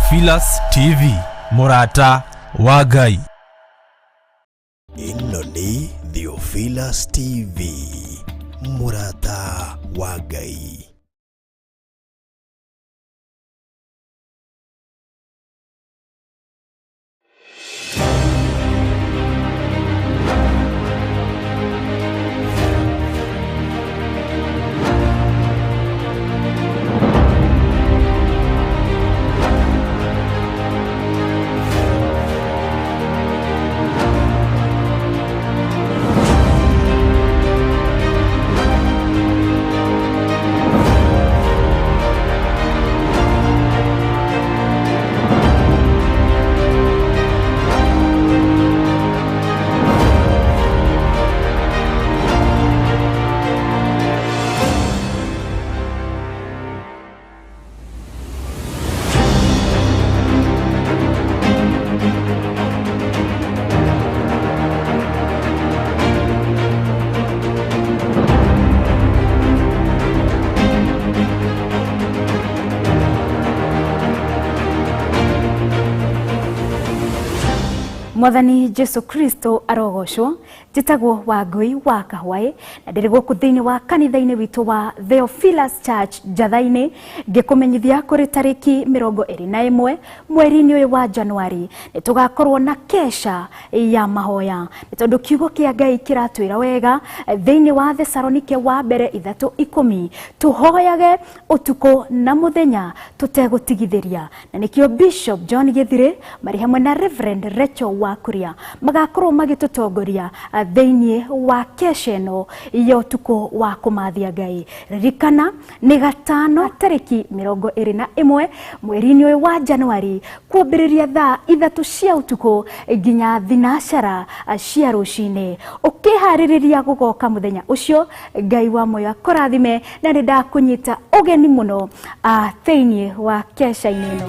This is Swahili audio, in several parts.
Theophilus TV, Murata wa Ngai. Ino ni Theophilus TV, Murata wa Ngai. Mwathani Jesu Kristo arogocwo. Njitagwo Wangui wa Kahwaĩ na ndĩrĩ gũkũ thĩinĩ wa kanitha-inĩ witũ wa Theophilus Church Njatha-inĩ ngĩkũmenyithia kũrĩ tarĩki 21 mweri-inĩ ũyũ wa Januari nĩtũgakorwo na kesha ya mahoya, nĩ tondũ kiugo kĩa Ngai kĩratwĩra wega thĩinĩ wa Thesalonike wa mbere 3:10 tũhoyage ũtukũ na mũthenya tũtegũtigithĩria, na nĩkĩo Bishop John Gĩthirĩ marĩ hamwe na Reverend Rachel Wakuria magakorwo magĩtũtongoria thĩinĩ wa kesha ĩno ya ũtukũ wa kũmathia Ngai. Ririkana nĩ gatano tarĩki 21 mweri-inĩ ũyũ wa Januari kwambĩrĩria thaa 3 cia ũtukũ nginya thinacara cia rũcinĩ. Ũkĩharĩrĩria gũgoka mũthenya ũcio, Ngai wa moyo akũrathime na nĩ ndakũnyita ũgeni mũno thĩinĩ wa kesha-inĩ ĩno.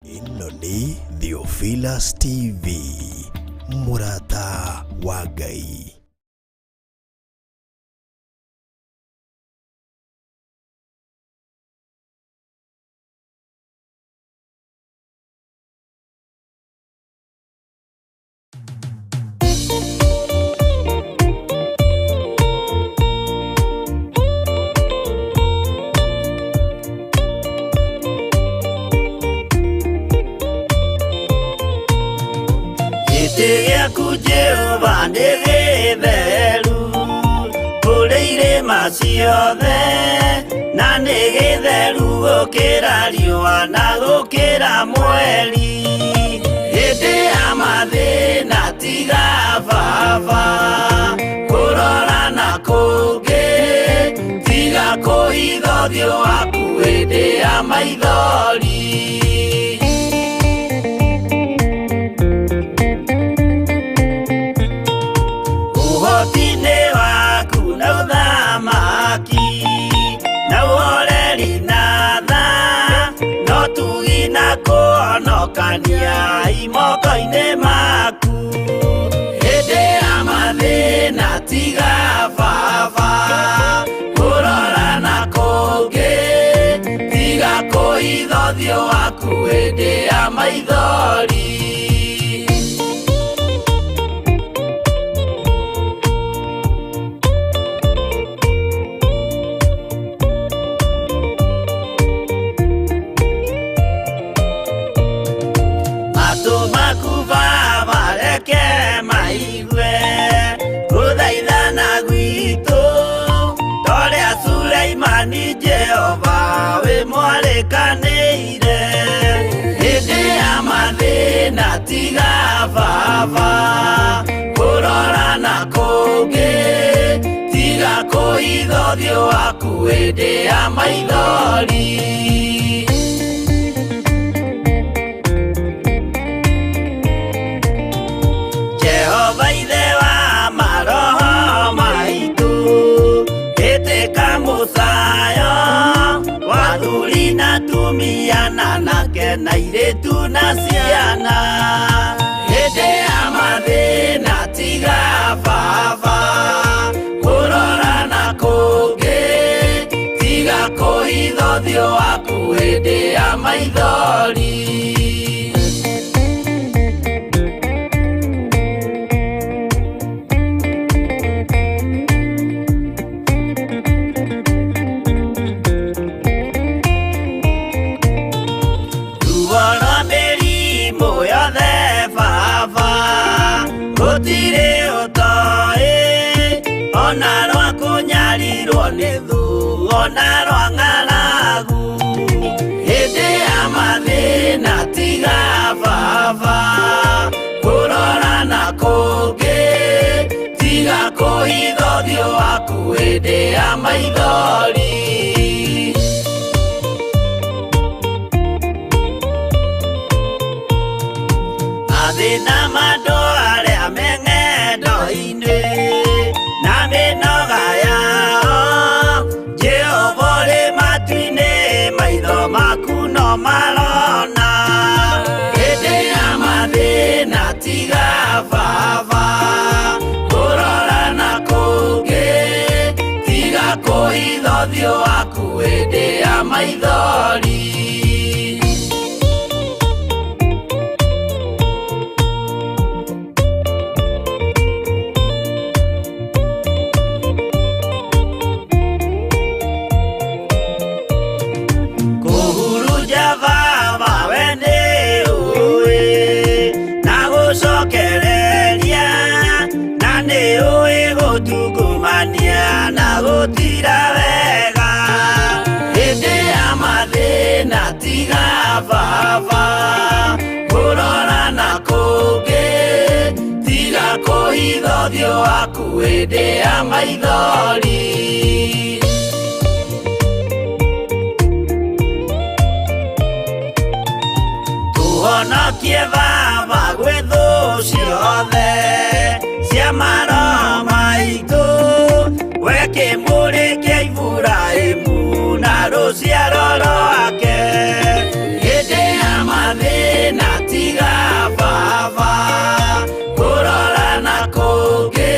Ino ni Theophilus TV, Murata wa Ngai. Jehova nĩ gĩtheru kũrĩ irĩma ciothe, na nĩ gĩtheru gũkĩra riũa na gũkĩra mweri. Hĩndĩ ya mathĩna tiga baba kũrora na kũngĩ, tiga kũhitha ũthiũ waku hĩndĩ ya maithori. Kania imokoine maku hĩndĩ ya mathĩna tiga baba kũrora na kũngĩ, tiga kũhitha ũthiũ waku hĩndĩ ya maithori. Jehova we mwarekanĩire hĩndĩ ya mathĩna tiga baba kũrora na kũngĩ, tiga kũhitha ũthiũ waku hĩndĩ ya maithori. Jehova ithe wa maroho maitũ mũcayo wathuri na tu atumia na nake na iretu na ciana. Hĩndĩ ya mathĩna tiga baba kũrora na kũngĩ, tiga kũhitha ũthiũ waku hĩndĩ ya maithori. Gũtirĩ ũtoĩ ona rwa kũnyarirwo nĩ thu ona rwa ng'aragu. Hĩndĩ ya mathĩna tiga baba kũrora na kũngĩ, tiga kũhitha ũthiũ waku hĩndĩ ya maithori. Mathĩna mandũ arĩa me ng'endo-inĩ na mĩnoga yao, Jehova ũrĩ matu-inĩ, maitho maku no marona. Hĩndĩ ya mathĩna tiga baba kũrora na kũngĩ, tiga kũhitha ũthiũ waku hĩndĩ ya maithori. Na gũtira wega hĩndĩ ya mathĩna tiga baba kũrora na kũngĩ, tiga kũhitha ũthiũ waku hĩndĩ ya maithori. Tũhonokie baba gwĩ thũ ciothe cia maroho maitũ, we kĩmũrĩ kĩa Iburahĩmu na rũciaro rwake. Hĩndĩ ya mathĩna tiga baba kũrora na kũngĩ,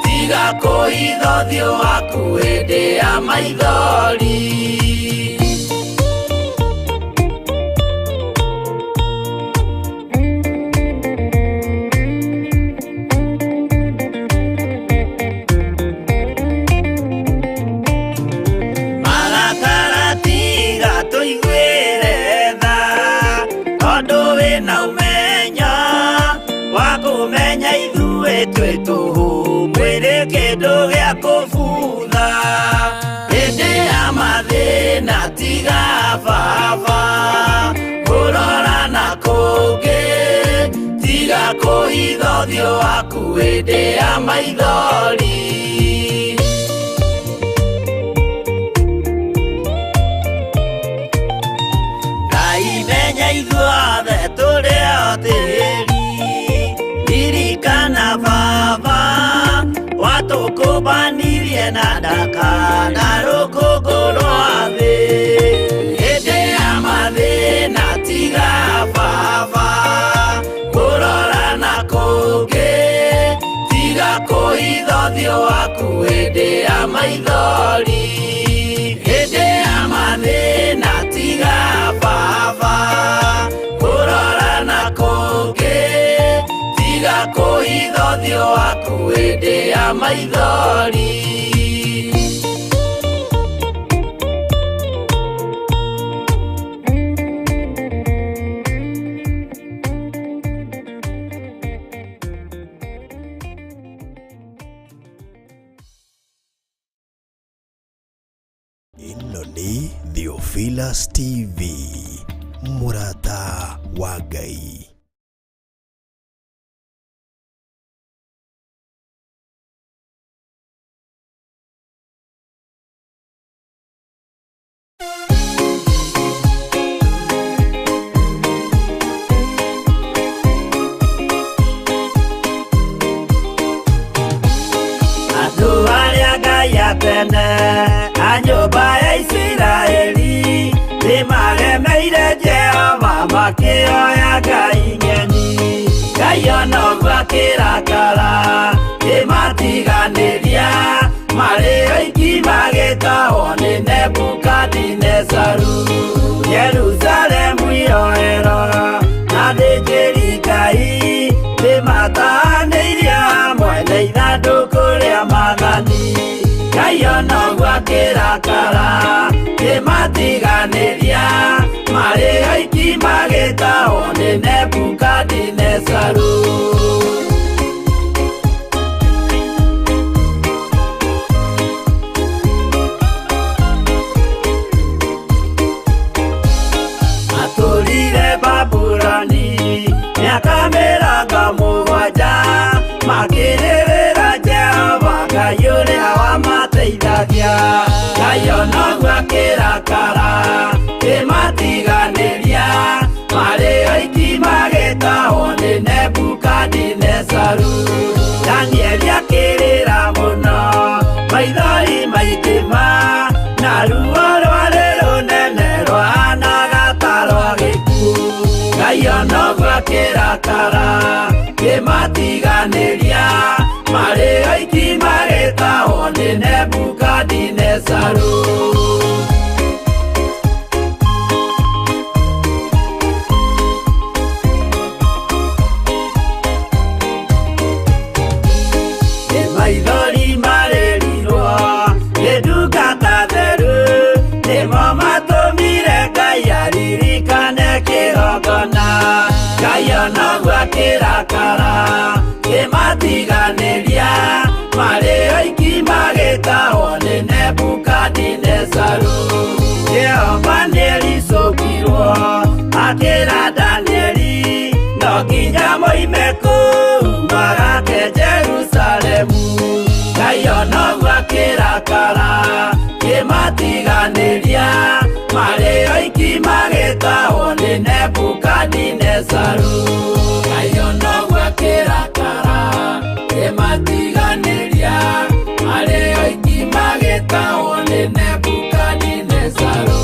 tiga kũhitha ũthiũ waku hĩndĩ ya maithori. Twĩ tũhũ mwĩrĩ kĩndũ gĩa kũbutha. Hĩndĩ ya mathĩna tiga baba kũrora na kũngĩ, tiga kũhitha ũthiũ waku hĩndĩ ya maithori. Ngai menya ithuothe tũrĩ o tĩĩri, ririkana baba watũkũmbanirie na ndaka na rũkũngũ rwa thĩ. Hĩndĩ ya mathĩna tiga baba kũrora na kũngĩ, tiga kũhitha ũthiũ waku hĩndĩ ya maithori. Hĩndĩ ya mathĩna tiga baba kũrora na kũngĩ, tiga kũhitha ũthiũ waku hĩndĩ ya maithori. Ĩno nĩ Theophilus TV, mũrata wa Ngai. Andũ arĩa Ngai atene a nyũmba ya Isiraeli nĩ makĩoya Ngai ng'eni. Ngai ona ũguo akĩrakara kĩmatiganĩria, marĩ oiki magĩtahwo nĩ Nebukadinezaru. Jerusalemu iroero na thĩnjĩri Ngai nĩmatahanĩirie hamwe na ithandũkũ rĩa Mwathani. Ngai ona ũguo akĩrakara kĩmatiganĩria, marĩ oiki magĩtahwo nĩ Nebukadinezaru. Atũrire Babuloni mĩaka 70 makĩrĩrĩra Jehova Ngai ũrĩa wamateithagia. Ngai ona ũguo akĩrakara kĩmatiganĩria, marĩ oiki magĩtahwo nĩ Nebukadinezaru. Danieli akĩrĩra mũno, maithori maikĩma, na ruo rwarĩ rũnene rwahanaga ta rwa gĩkuũ. Ngai ona ũguo akĩrakara kĩmatiganĩria, marĩ oiki magĩtahwo nĩ Nebukadinezaru. Maithori marĩrirwo nĩ ndungata theru, nĩmo matũmire Ngai aririkane kĩgongona. Ngai ona ũguo akĩrakara kĩmatiganĩria, marĩ oiki magĩtahwo nĩ Nebukadinezaru. Jehova nĩericũkirwo akĩra Danieli, no nginya moime kũu magake Jerusalemu. Ngai ona ũguo akĩrakara kĩmatiganĩria, marĩ oiki magĩtahwo nĩ Nebukadinezaru. Ngai ona ũguo akĩrakara kĩmatiganĩria, marĩ oiki magĩtahwo nĩ Nebukadinezaru.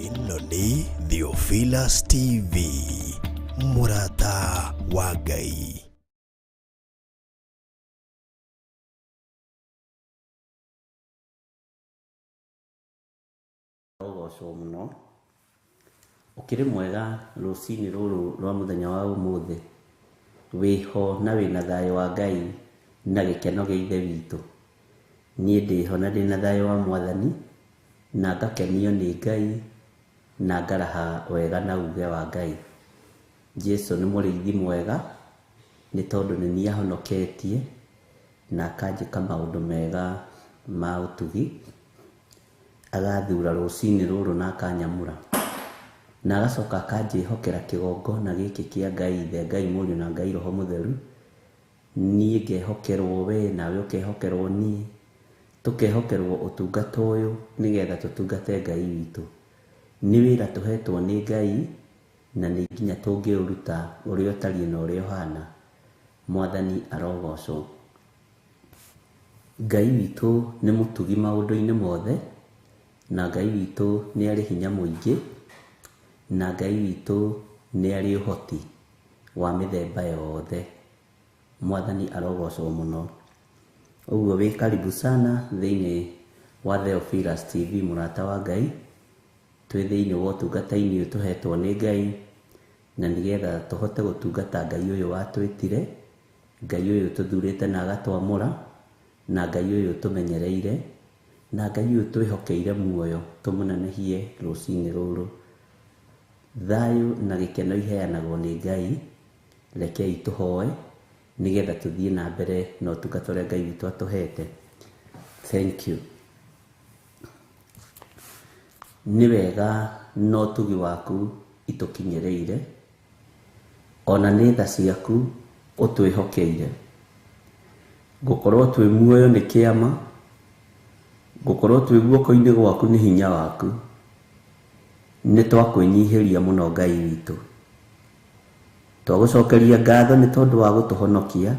Ĩno nĩ Theophilus TV, mũrata wa Ngai. Ũgocwo mũno ũkĩrĩ mwega rũcinĩ rũrũ rwa mũthenya wa ũmũthĩ, wĩho na wĩna thayũ wa Ngai na gĩkeno gĩa Ithe witũ. Niĩ ndĩho na ndĩna thayũ wa Mwathani, na ngakenio nĩ Ngai na ngaraha wega na uge wa Ngai. Jesu nĩ mũrĩithi mwega, nĩ tondũ nĩ niĩ ahonoketie na akanjĩka maũndũ mega ma ũtugi, agathura rũcinĩ rũrũ na akanyamũra, na agacoka akanjĩhokera kĩgongona gĩkĩ kĩa Ngai Ithe, Ngai Mũriũ na Ngai Roho Mũtheru. Niĩ ngehokerwo we, nawe ũkehokerwo niĩ, tũkehokerwo ũtungata ũyũ nĩgetha tũtungate Ngai witũ. Nĩ wĩra tũhetwo nĩ Ngai, na nĩ nginya tũngĩũruta ũrĩa ũtariĩ na ũrĩa ũhana. Mwathani arogocwo. Ngai witũ nĩ mũtugi maũndũ-inĩ mothe, na Ngai witũ nĩ arĩ hinya mũingĩ, na Ngai witũ nĩ arĩ ũhoti wa mĩthemba yothe. Mwathani arogocwo mũno. Ũguo wĩ karibu sana thĩinĩ wa Theophilus TV, mũrata wa Ngai. Twĩ thĩinĩ wa ũtungata-inĩ ũyũ tũhetwo nĩ Ngai, na nĩgetha tũhote gũtungata Ngai ũyũ watwĩtire, Ngai ũyũ tũthurĩte na agatwamũra, na Ngai ũyũ tũmenyereire, na Ngai ũyũ twĩhokeire muoyo tũmũnenehie rũcinĩ rũrũ. Thayũ na gĩkeno iheanagwo nĩ Ngai. Rekei tũhoe nĩgetha tũthiĩ na mbere na ũtungata ũrĩa Ngai witũ atũhete. Thank you. Nĩ wega no ũtugi waku itũkinyĩrĩire, ona nĩ tha ciaku ũtwĩhokeire. Ngũkorwo twĩ muoyo nĩ kĩama, ngũkorwo twĩ guoko-inĩ gwaku nĩ hinya waku. Nĩ twakwĩnyihĩria mũno Ngai witũ. Twagũcokeria ngatho nĩ tondũ wa gũtũhonokia,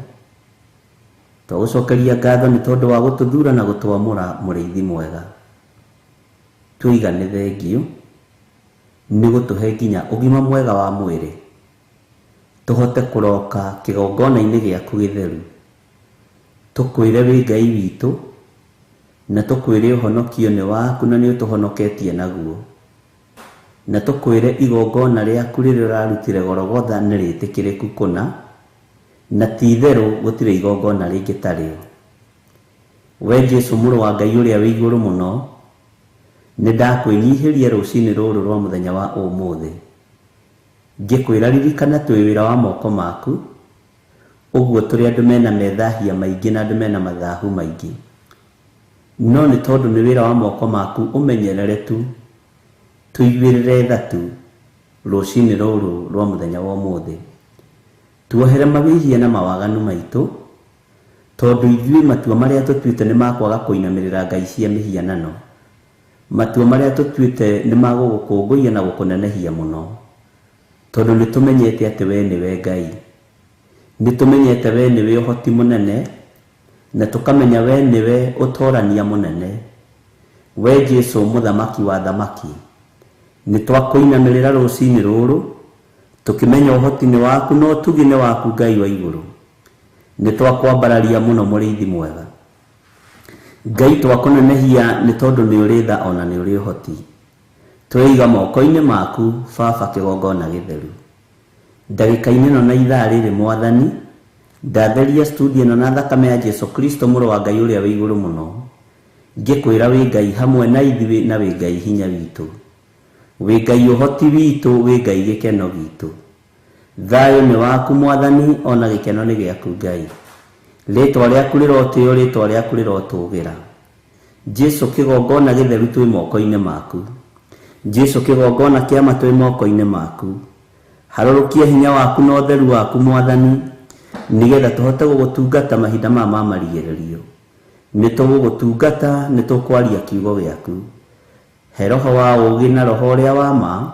Twa-go-so-ke-ria-ga-tho-nĩ-tondũ-wa-gũtũthura na gũtwamũra mũrĩithi mwega. tuigane thengio nĩ gũtũhe nginya ũgima mwega wa mwĩrĩ, tũhote kũroka kĩgongona-inĩ gĩaku gĩtheru, tũkwĩre wĩ Ngai witũ na tũkwĩre ũhonokio nĩ waku na nĩ ũtũhonoketie naguo, na tũkwĩre igongona rĩaku rĩrĩa ũrarutire Golgotha nĩ rĩtĩkĩrĩku kũna, na ti itherũ gũtirĩ igongona rĩngĩ tarĩo. We Jesu mũrũ wa Ngai ũrĩa wĩ igũrũ mũno, nĩ ndakwĩnyihĩria rũcinĩ rũrũ rwa mũthenya wa ũmũthĩ, ngĩkwĩra ririkana twĩ wĩra wa moko maku, ũguo tũrĩ andũ mena methahia maingĩ na andũ mena mathahu maingĩ, no nĩ tondũ nĩ wĩra wa moko maku ũmenyerere tu tuigwĩrĩre tha tu rũcinĩ rũrũ rwa mũthenya wa ũmũthĩ, tuohere mawĩhia na mawaganu maitũ, tondũ ithuĩ matua marĩa tũtuĩte nĩ makwaga kũinamĩrĩra ngai cia mĩhianano, matua marĩa tũtuĩte nĩ magũgũkũngũiya na gũkũnenehia mũno, tondũ nĩ tũmenyete atĩ we nĩwe Ngai, nĩ tũmenyete we nĩwe ũhoti mũnene, na tũkamenya we nĩwe ũtorania mũnene, we Jesu mũthamaki wa thamaki. Nĩ twakũinamĩrĩra rũcinĩ rũrũ tũkĩmenya ũhoti-inĩ waku na ũtugi-inĩ waku Ngai wa igũrũ, nĩ twakwambararia mũno mũrĩithi mwega. Ngai twakũnenehia nĩ tondũ nĩ ũrĩ tha ona nĩ ũrĩ ũhoti, tweiga moko-inĩ maku Baba kĩgongona gĩtheru. Ndagĩka-inĩ ĩno na ithaa rĩrĩ Mwathani, ndatheria studio ĩno na thakame ya Jesu Kristo mũrũ wa Ngai ũrĩa wĩ igũrũ mũno, ngĩkwĩra wĩ Ngai hamwe na ithuĩ na wĩ Ngai hinya witũ, wĩ Ngai ũhoti witũ, wĩ Ngai gĩkeno gitũ. Thayũ nĩ waku Mwathani, ona gĩkeno nĩ gĩaku Ngai. Rĩtwa rĩaku rĩrotĩo, rĩtwa rĩaku rĩrotũgĩra. Jesu kĩgongona gĩtheru twĩ moko-inĩ maku, Jesu kĩgongona kĩama twĩ moko-inĩ maku. Harũrũkia hinya waku na ũtheru waku Mwathani, nĩgetha tũhote gũgũtungata mahinda ma marigĩrĩrio. Nĩ tũgũgũtungata, nĩ tũkwaria kiugo gĩaku. He roho wa ũũgĩ na roho ũrĩa wa ma,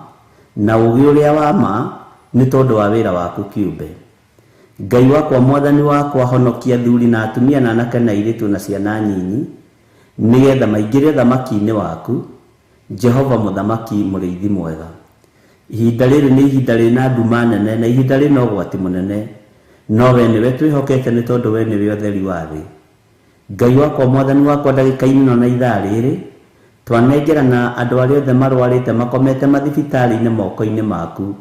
na ũũgĩ ũrĩa wa ma, nĩ tondũ wa wĩra waku kĩũmbe. Ngai wakwa Mwathani wakwa, honokia athuri na atumia na anake na airĩtu na ciana nyinyi, nĩgetha maingĩre thamaki-inĩ waku, Jehova mũthamaki mũrĩithi mwega. Ihinda rĩrĩ nĩ ihinda rĩna nduma nene na ihinda rĩna ũgwati mũnene, no we nĩwe twĩhokete nĩ tondũ we nĩwe ũtheri wa thĩ. Ngai wakwa Mwathani wakwa, ndagĩka-inĩ ĩno na ithaa rĩrĩ twanengerana andũ arĩa othe marwarĩte makomete mathibitarĩ-inĩ moko-inĩ maku.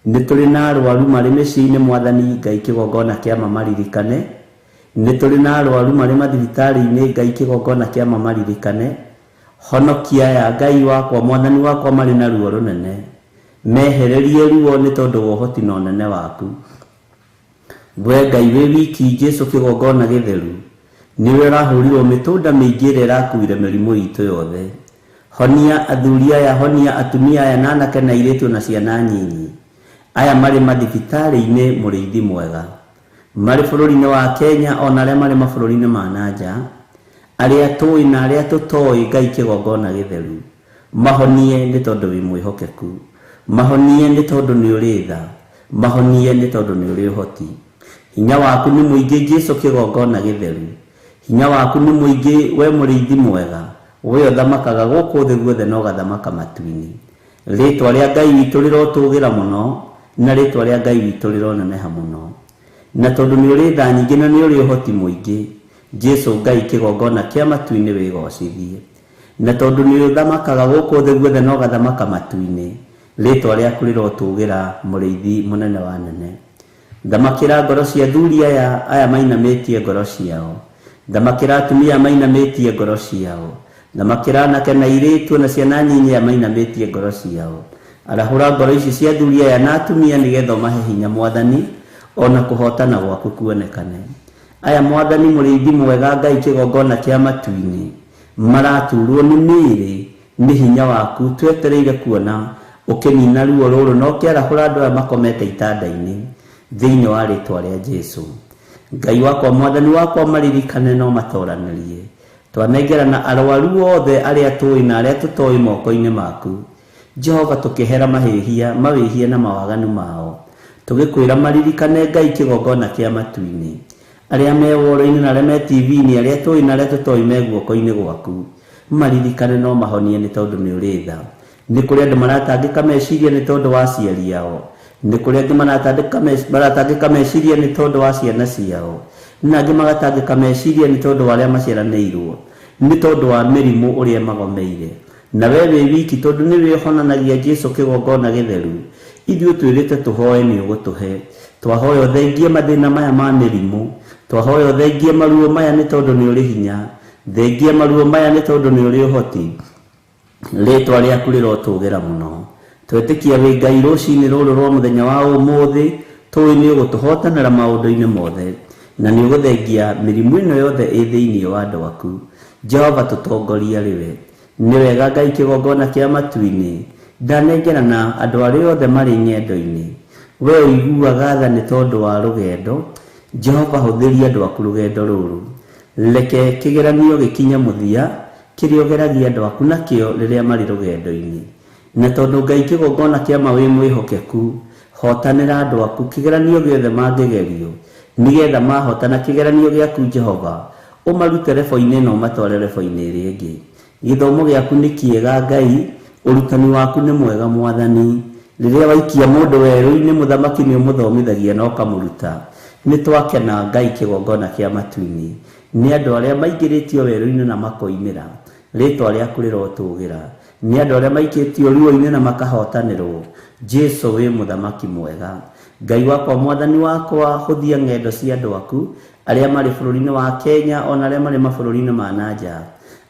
Nĩ tũrĩ na arwaru marĩ mĩciĩ-inĩ Mwathani Ngai kĩgongona kĩama maririkane, nĩ tũrĩ na arwaru marĩ mathibitarĩ-inĩ Ngai kĩgongona kĩama maririkane. Honokia ya Ngai wakwa Mwathani wakwa marĩ na ruo rũnene, mehererie ruo nĩ tondũ wa ũhoti na ũnene waku. We Ngai wĩ wiki, Jesu kĩgongona gĩtheru, nĩwe ũrahũrirwo mĩtũnda mĩingĩ ĩrĩa ĩrakuire mĩrimũ itũ yothe. Honia athuri aya, honia atumia aya na anake na airĩtu na ciana nyinyi, aya marĩ mathibitarĩ-inĩ mũrĩithi mwega, marĩ bũrũri-inĩ wa Kenya ona arĩa marĩ mabũrũri-inĩ ma nanja, arĩa tũĩ na arĩa tũtoĩ. Ngai kĩgongona gĩtheru, mahonie nĩ tondũ wĩ mwĩhokeku, mahonie nĩ tondũ nĩ ũrĩ tha, mahonie nĩ tondũ nĩ ũrĩ ũhoti. Hinya waku nĩ mũingĩ Jesu kĩgongona gĩtheru, hinya waku nĩ mũingĩ we mũrĩithi mwega, we ũthamakaga gũkũ thĩ guothe na ũgathamaka matu-inĩ. Rĩtwa rĩa Ngai witũ rĩrotũgĩra mũno, na rĩtwa rĩa Ngai witũ rĩroneneha mũno, na tondũ nĩ ũrĩ tha nyingĩ na nĩ ũrĩ ũhoti mũingĩ, Jesu Ngai kĩgongona kĩa matu-inĩ wĩgocithie. Na tondũ nĩ ũthamakaga gũkũ thĩ guothe na ũgathamaka matu-inĩ, rĩtwa rĩaku rĩrotũgĩra mũrĩithi mũnene wa nene. Thamakĩra ngoro cia athuri aya mainamĩtie ngoro ciao, thamakĩra atumia mainamĩtie ngoro ciao, thamakĩra anake na airĩtu na ciana nyinyi aya mainamĩtie ngoro ciao. Arahũra ngoro ici cia athuri aya na atumia nĩgetha ũmahe hinya Mwathani, ona kũhotana gwaku kuonekane. Aya Mwathani mũrĩithi mwega, Ngai kĩgongona kĩa matu-inĩ, maraturwo nĩ mĩĩrĩ nĩ hinya waku, twetereire kuona ũkĩnina ruo rũrũ na ũkĩarahũra andũ aya makomete itanda-inĩ thĩinĩ wa rĩtwa rĩa Jesu. Ngai wakwa Mwathani wakwa, maririkane no matoranĩrie. Twanengerana arwaru othe arĩa tũĩ na arĩa tũtoĩ moko-inĩ maku, Jehova, tũkĩhera mawĩhia na mawaganu mao, tũgĩkwĩra maririkane Ngai kĩgongona kĩa matu-inĩ, arĩa me woro-inĩ na arĩa me TV-inĩ, arĩa tũĩ na arĩa tũtoĩ me guoko-inĩ gwaku. maririkane no mahonie nĩ tondũ nĩ ũrĩ tha. Nĩ kũrĩ andũ maratangĩka meciria nĩ tondũ wa aciari ao, nĩ kũrĩ angĩ maratangĩka meciria nĩ tondũ wa ciana ciao, na angĩ magatangĩka meciria nĩ tondũ wa arĩa maciaranĩirwo, nĩ tondũ wa mĩrimũ ũrĩa magomeire. Na we wĩ wiki tondũ nĩ wĩhonanagia Jesũ kĩgongona gĩtheru, ithuĩ twĩrĩte tũhoe nĩ ũgũtũhe. Twahoya ũthengie mathĩna maya ma mĩrimũ, twahoya ũthengie maruo maya nĩ tondũ nĩ ũrĩ hinya, thengie maruo maya nĩ tondũ nĩ ũrĩ ũhoti. Rĩtwa rĩaku rĩrotũgĩra mũno. Twetĩkia wĩ Ngai rũcinĩ rũrũ rwa mũthenya wa ũmũthĩ, tũĩ nĩ ũgũtũhotanĩra maũndũ-inĩ mothe, na nĩ ũgũthengia mĩrimũ ĩno yothe ĩ thĩinĩ wa andũ aku. Jehova tũtongoria rĩwe. Nĩ wega Ngai kĩgongona kĩa matu-inĩ, ndanengerana andũ arĩa othe marĩ nyendo-inĩ. We ũiguaga tha nĩ tondũ wa rũgendo. Jehova hũthĩria andũ aku rũgendo rũrũ. Reke kĩgeranio gĩkinye mũthia, kĩrĩa ũgeragia andũ aku nakĩo rĩrĩa marĩ rũgendo-inĩ. Na tondũ Ngai kĩgongona kĩa ma wĩ mwĩhokeku, hotanĩra andũ aku kĩgeranio gĩothe mangĩgerio, nĩgetha mahotana kĩgeranio gĩaku Jehova, ũmarute rebo-inĩ na ũmatware rebo-inĩ ĩrĩa ĩngĩ. Gĩthomo gĩaku nĩ kĩega Ngai, ũrutani waku nĩ mwega Mwathani. Rĩrĩa waikia mũndũ werũ-inĩ, mũthamaki nĩ ũmũthomithagia na ũkamũruta. Nĩ twakena Ngai kĩgongona kĩa matu-inĩ, nĩ andũ arĩa maingĩrĩtio werũ-inĩ na makoimĩra. Rĩtwa rĩaku rĩrotũgĩra. Nĩ andũ arĩa maikĩtio ruo-inĩ na makahotanĩrwo. Jesũ wĩ mũthamaki mwega. Ngai wakwa Mwathani wakwa, hũthia ng'endo cia andũ aku arĩa marĩ bũrũri-inĩ wa Kenya, ona arĩa marĩ mabũrũri-inĩ ma nanja,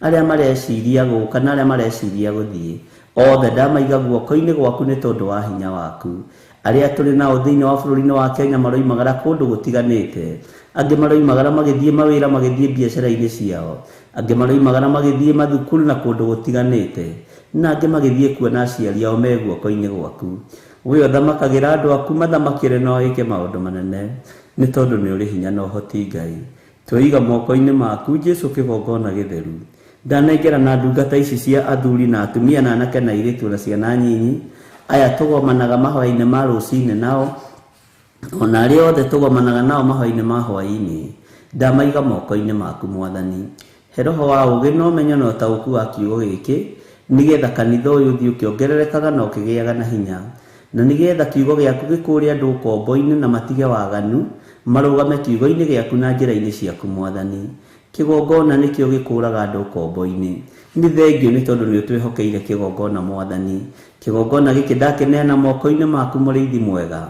arĩa mareciria gũka na arĩa mareciria gũthiĩ. Othe ndamaiga guoko-inĩ gwaku nĩ tondũ wa hinya waku. Arĩa tũrĩ nao thĩinĩ wa bũrũri-inĩ wa Kenya maroimagara kũndũ gũtiganĩte, angĩ maroimagara magĩthiĩ mawĩra, magĩthiĩ biacara-inĩ ciao, angĩ maroimagara magĩthiĩ mathukuru na kũndũ gũtiganĩte, na angĩ magĩthiĩ kuona aciari ao me guoko-inĩ gwaku. We ũthamakagĩra andũ aku, mathamakĩre na wĩke maũndũ manene, nĩ tondũ nĩ ũrĩ hinya na ũhoti Ngai. Twĩiga moko-inĩ maku Jesũ kĩgongona gĩtheru. Ndanengera na ndungata ici cia athuri na atumia na anake na airĩtu na ciana nyinyi, aya tũgomanaga mahoya-inĩ ma rũcinĩ nao, ona arĩa othe tũgomanaga nao mahoya-inĩ ma hwaĩ-inĩ, ndamaiga moko-inĩ maku Mwathani. He roho wa ũgĩ na ũmenyo na ũtaũku wa kiugo gĩkĩ, nĩgetha kanitha ũyũ ũthiĩ ũkĩongererekaga na ũkĩgĩaga na hinya, na nĩgetha kiugo gĩaku gĩkũũre andũ ũkombo-inĩ na matige waganu, marũgame kiugo-inĩ gĩaku na njĩra-inĩ ciaku Mwathani. Kĩgongona nĩkĩo gĩkũũraga andũ ũkombo-inĩ. Nĩ thengio nĩ tondũ nĩ ũtwĩhokeire kĩgongona Mwathani. Kĩgongona gĩkĩ ndakĩneana moko-inĩ maku Mũrĩithi mwega,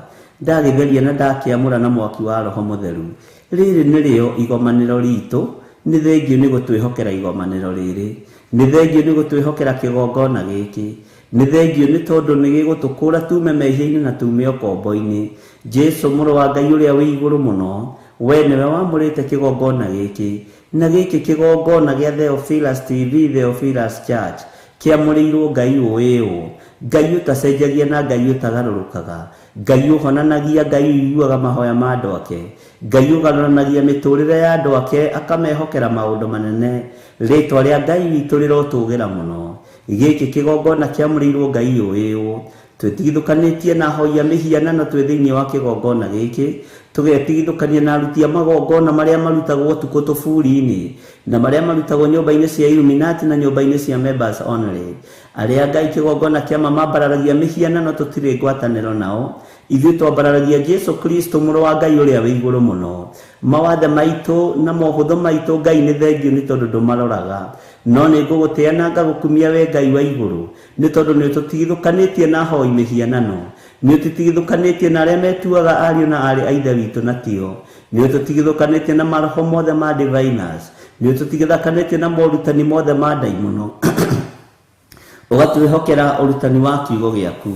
ndagĩtheria na ndakĩamũra na mwaki wa Roho Mũtheru. Rĩrĩ nĩrĩo igomanĩro ritũ. Nĩ thengio nĩ gũtwĩhokera igomanĩro rĩrĩ. Nĩ thengio nĩ gũtwĩhokera kĩgongona gĩkĩ. Nĩ thengio nĩ tondũ nĩ gĩgũtũkũũra tume mehia-inĩ na tume ũkombo-inĩ. Jesũ mũrũ wa Ngai ũrĩa wĩ igũrũ mũno, we nĩwe wamũrĩte kĩgongona gĩkĩ, na gĩkĩ kĩgongona gĩa Theophilus TV, Theophilus Church, kĩamũrĩirwo Ngai ũĩ-ũ, Ngai ũtacenjagia na Ngai ũtagarũrũkaga, Ngai ũhonanagia, Ngai ũiguaga mahoya ma andũ ake, Ngai ũgarũranagia mĩtũrĩre ya andũ ake, akamehokera maũndũ manene. Rĩtwa rĩa Ngai witũ rĩrotũgĩra mũno. Gĩkĩ kĩgongona kĩamũrĩirwo Ngai ũĩ-ũ, twĩtigithũkanĩtie na ahoi a mĩhianano twĩ thĩinĩ wa kĩgongona gĩkĩ, tũgetigithũkania na aruti a magongona marĩa marutagwo ũtukũ tũburi-inĩ, na marĩa marutagwo nyũmba-inĩ cia Illuminati na nyũmba-inĩ cia members only, arĩa Ngai kĩgongona kĩama mambararagia mĩhianano tũtirĩ ngwatanĩro nao. Ithuĩ twambararagia Jesũ Kristo mũrũ wa Ngai ũrĩa wĩ igũrũ mũno. Mawathe maitũ na mohũthũ maitũ Ngai nĩ thengio nĩ tondũ ndũmaroraga, no nĩ ngũgũtĩa na ngagũkumia we Ngai wa igũrũ, nĩ tondũ nĩ ũtũtigithũkanĩtie na ahoi mĩhianano, nĩ ũtũtigithũkanĩtie na arĩa metuaga ariũ na arĩ a ithe witũ na tio, nĩ ũtũtigithũkanĩtie na maroho mothe ma diviners, nĩ ũtũtigithũkanĩtie na morutani mothe ma ndaimono. Ũgatwĩhokera ũrutani wa kiugo gĩaku,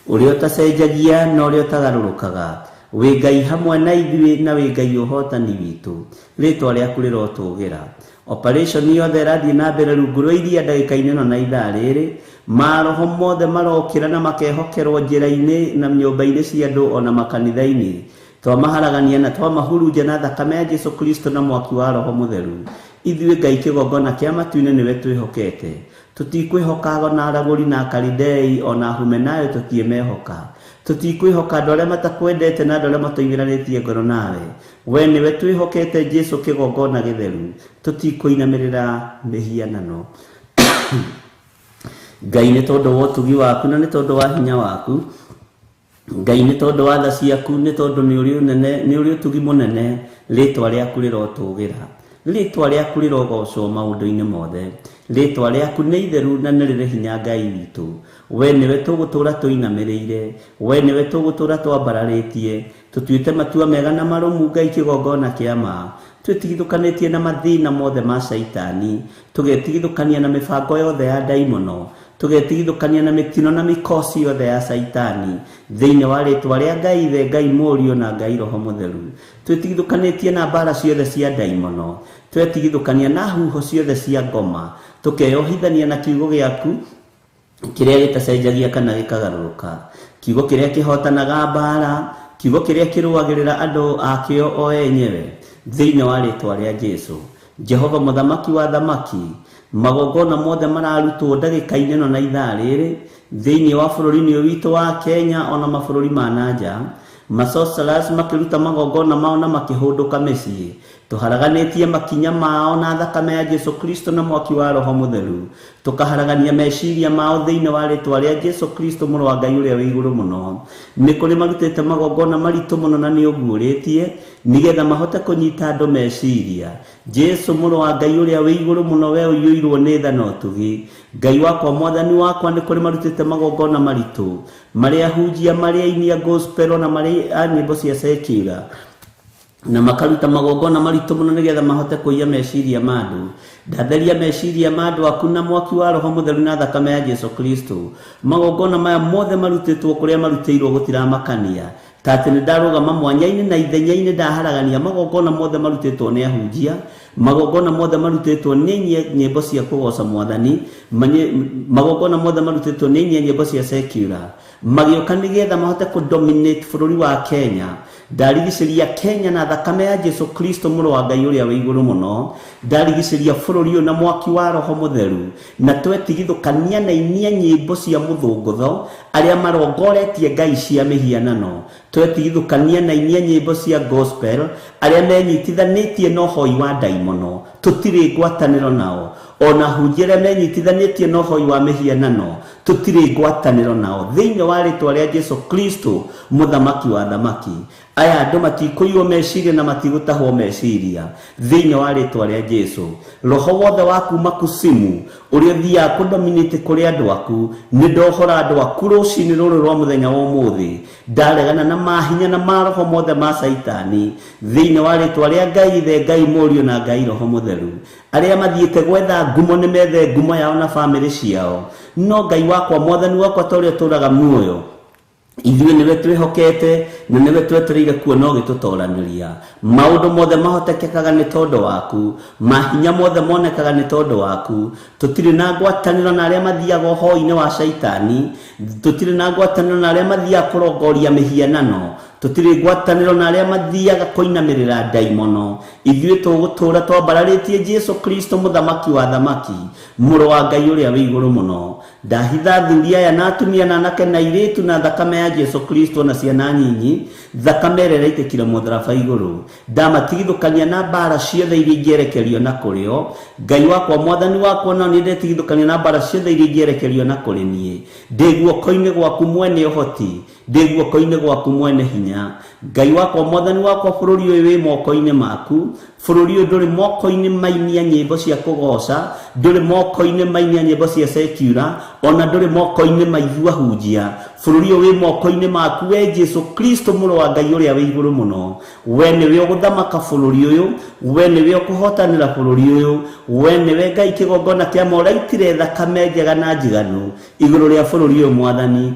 ũrĩa ũtacenjagia na ũrĩa ũtagarũrũkaga, wĩ Ngai hamwe na ithuĩ na wĩ Ngai ũhotani witũ. Rĩtwa rĩaku rĩrotũgĩra. Operation yothe ĩrathiĩ na mbere rungu rwa iria ndagĩka-inĩ ĩno na ithaa rĩrĩ, maroho mothe marokĩra na makehokerwo njĩra-inĩ na nyũmba-inĩ cia andũ ona makanitha-inĩ. Twamaharagania na twamahurunja na thakame ya Jesũ Kristo na mwaki wa Roho Mũtheru. Ithuĩ Ngai kĩgongona kĩa matu-inĩ nĩwe twĩhokete. Tũtikwĩhoka na aragũri na Akalidei ona Humenayo tũtiĩmehoka. Tũtikwĩhoka andũ arĩa matakwendete na andũ arĩa matoimĩranĩtie ngoro nawe. We nĩwe twĩhokete Jesũ kĩgongona gĩtheru. Tũtikũinamĩrĩra mĩhianano. Ngai nĩ tondũ wa ũtugi waku na nĩ tondũ wa hinya waku. Ngai nĩ tondũ wa tha ciaku, nĩ tondũ nĩ ũrĩ ũtugi mũnene. Rĩĩtwa rĩaku rĩrotũgĩra, rĩĩtwa rĩaku rĩrogocwo maũndũ-inĩ mothe. Rĩĩtwa rĩaku nĩ itheru na nĩ rĩrĩ hinya, Ngai witũ. We nĩwe tũgũtũũra tũinamĩrĩire, we nĩwe tũgũtũũra twambararĩtie, tũtuĩte matua mega na marũmu, Ngai kĩgongona kĩa ma. Twĩtigithũkanĩtie na mathĩna mothe ma Shaitani, tũgetigithũkania na mĩbango yothe ya ndaimono, tũgetigithũkania na mĩtino na mĩkosi yothe ya Shaitani thĩinĩ wa rĩĩtwa rĩa Ngai Ithe, Ngai Mũriũ na Ngai Roho Mũtheru. Twĩtigithũkanĩtie na mbara ciothe cia ndaimono, twetigithũkania na huho ciothe cia ngoma, tũkeyohithania na kiugo gĩaku kĩrĩa gĩtacenjagia kana gĩkagarũrũka, kiugo kĩrĩa kĩhotanaga mbara, kiugo kĩrĩa kĩrũagĩrĩra andũ akĩo o enyewe thĩinĩ wa rĩĩtwa rĩa Jesũ. Jehova mũthamaki wa thamaki, magongona mothe mararutwo ndagĩka-inĩ ĩno na ithaa rĩrĩ thĩinĩ wa bũrũri-inĩ ũyũ witũ wa Kenya ona mabũrũri ma nanja, masorcerers makĩruta magongona mao na makĩhũndũka mĩciĩ. Tũharaganĩtie makinya mao na thakame ya Jesũ Kristo na mwaki wa Roho Mũtheru. Tũkaharagania meciria mao thĩinĩ wa rĩĩtwa rĩa Jesũ Kristo, mũrũ wa Ngai ũrĩa wĩ igũrũ mũno. Nĩ kũrĩ marutĩte magongona maritũ mũno na nĩ ũguũrĩtie nĩgetha mahote kũnyita andũ meciria. Jesũ mũrũ wa Ngai ũrĩa wĩ igũrũ mũno, we ũiyũirwo nĩ tha na ũtugi. Ngai wakwa, mwathani wakwa, nĩ kũrĩ marutĩte magongona maritũ, marĩa hunjia, marĩa aini a gospel na marĩa nyĩmbo cia secular, na makaruta magongona maritũ mũno nĩgetha mahote kũiya meciria ma andũ. Ndatheria meciria ma andũ aku na mwaki wa Roho Mũtheru na thakame ya Jesũ Kristo. Magongona maya mothe marutĩtwo kũrĩa marutĩirwo gũtiramakania, ta atĩ nĩ ndarũgama mwanya-inĩ na ithenya-inĩ ndaharagania magongona mothe marutĩtwo nĩ ahunjia, magongona mothe marutĩtwo nĩ nyĩmbo cia kũgoca Mwathani, magongona mothe marutĩtwo nĩ nyĩmbo cia secular, magĩũka nĩgetha mahote kũdominate bũrũri wa Kenya. Ndarigicĩria Kenya na thakame ya Jesũ Kristo, mũrũ wa Ngai ũrĩa wĩ igũrũ mũno. Ndarigicĩria bũrũri ũyũ na mwaki wa Roho Mũtheru, na twetigithũkania na inia nyĩmbo cia mũthũngũtho arĩa marongoretie ngai cia mĩhianano. Twetigithũkania na inia nyĩmbo cia gospel arĩa menyitithanĩtie na ũhoi wa ndaimono. Tũtirĩ ngwatanĩro nao. Ona hunjia arĩa menyitithanĩtie na ũhoi wa mĩhianano, tũtirĩ ngwatanĩro nao thĩinĩ wa rĩĩtwa rĩa Jesũ Kristo, mũthamaki wa thamaki. Aya andũ matikũiywo meciria na matigũtahwo meciria thĩinĩ wa rĩĩtwa rĩa Jesũ. Roho wothe wa kuma kusimu ũrĩa ũthiaga kũdominate kũrĩ andũ aku, nĩ ndohora andũ aku rũcinĩ rũrũ rwa mũthenya wa ũmũthĩ. Ndaregana na mahinya na maroho mothe ma Shaitani thĩinĩ wa rĩĩtwa rĩa Ngai Ithe, Ngai Mũriũ na Ngai Roho Mũtheru. Arĩa mathiĩte gwetha ngumo nĩ methe ngumo yao na bamĩrĩ ciao, no Ngai wakwa, mwathani wakwa, ta ũrĩa ũtũũraga muoyo, ithuĩ nĩwe twĩhokete na nĩwe twetereire kuona ũgĩtũtoranĩria. Maũndũ mothe mahotekekaga nĩ tondũ waku, mahinya mothe monekaga nĩ tondũ waku. Tũtirĩ na ngwatanĩro na arĩa mathiaga ũhoi-inĩ wa Shaitani, tũtirĩ na ngwatanĩro na arĩa mathiaga kũrongoria mĩhianano, tũtirĩ ngwatanĩro na arĩa mathiaga kũinamĩrĩra ndaimono. Ithuĩ tũgũtũũra twambararĩtie Jesũ Kristo, mũthamaki wa thamaki, mũrũ wa Ngai ũrĩa wĩ igũrũ mũno. Ndahitha athuri aya na atumia na anake na airĩtu na thakame ya Jesũ Kristo na ciana nyinyi, thakame ĩrĩa ĩraitĩkire mũtharaba igũrũ. Ndamatigithũkania na mbara ciothe iria ingĩerekerio na kũrĩo. Ngai wakwa, mwathani wakwa, no niĩ ndetigithũkania na mbara ciothe iria ingĩerekerio na kũrĩ niĩ. Ndĩ guoko-inĩ gwaku mwene ũhoti, ndĩ guoko-inĩ gwaku mwene hinya. Ngai wakwa, mwathani wakwa, bũrũri ũyũ wĩ moko-inĩ maku. Bũrũri ũyũ ndũrĩ moko-inĩ mainia nyĩmbo cia kũgoca, ndũrĩ moko-inĩ mainia nyĩmbo cia secular, ona ndũrĩ moko-inĩ maithu ahunjia. Bũrũri ũyũ wĩ moko-inĩ maku, we Jesũ Kristo, mũrũ wa Ngai ũrĩa wĩ igũrũ mũno. We nĩwe ũgũthamaka bũrũri ũyũ, we nĩwe ũkũhotanĩra bũrũri ũyũ, we nĩwe Ngai kĩgongona kĩa ma ũraitire thakame njega na njiganu igũrũ rĩa bũrũri ũyũ, mwathani.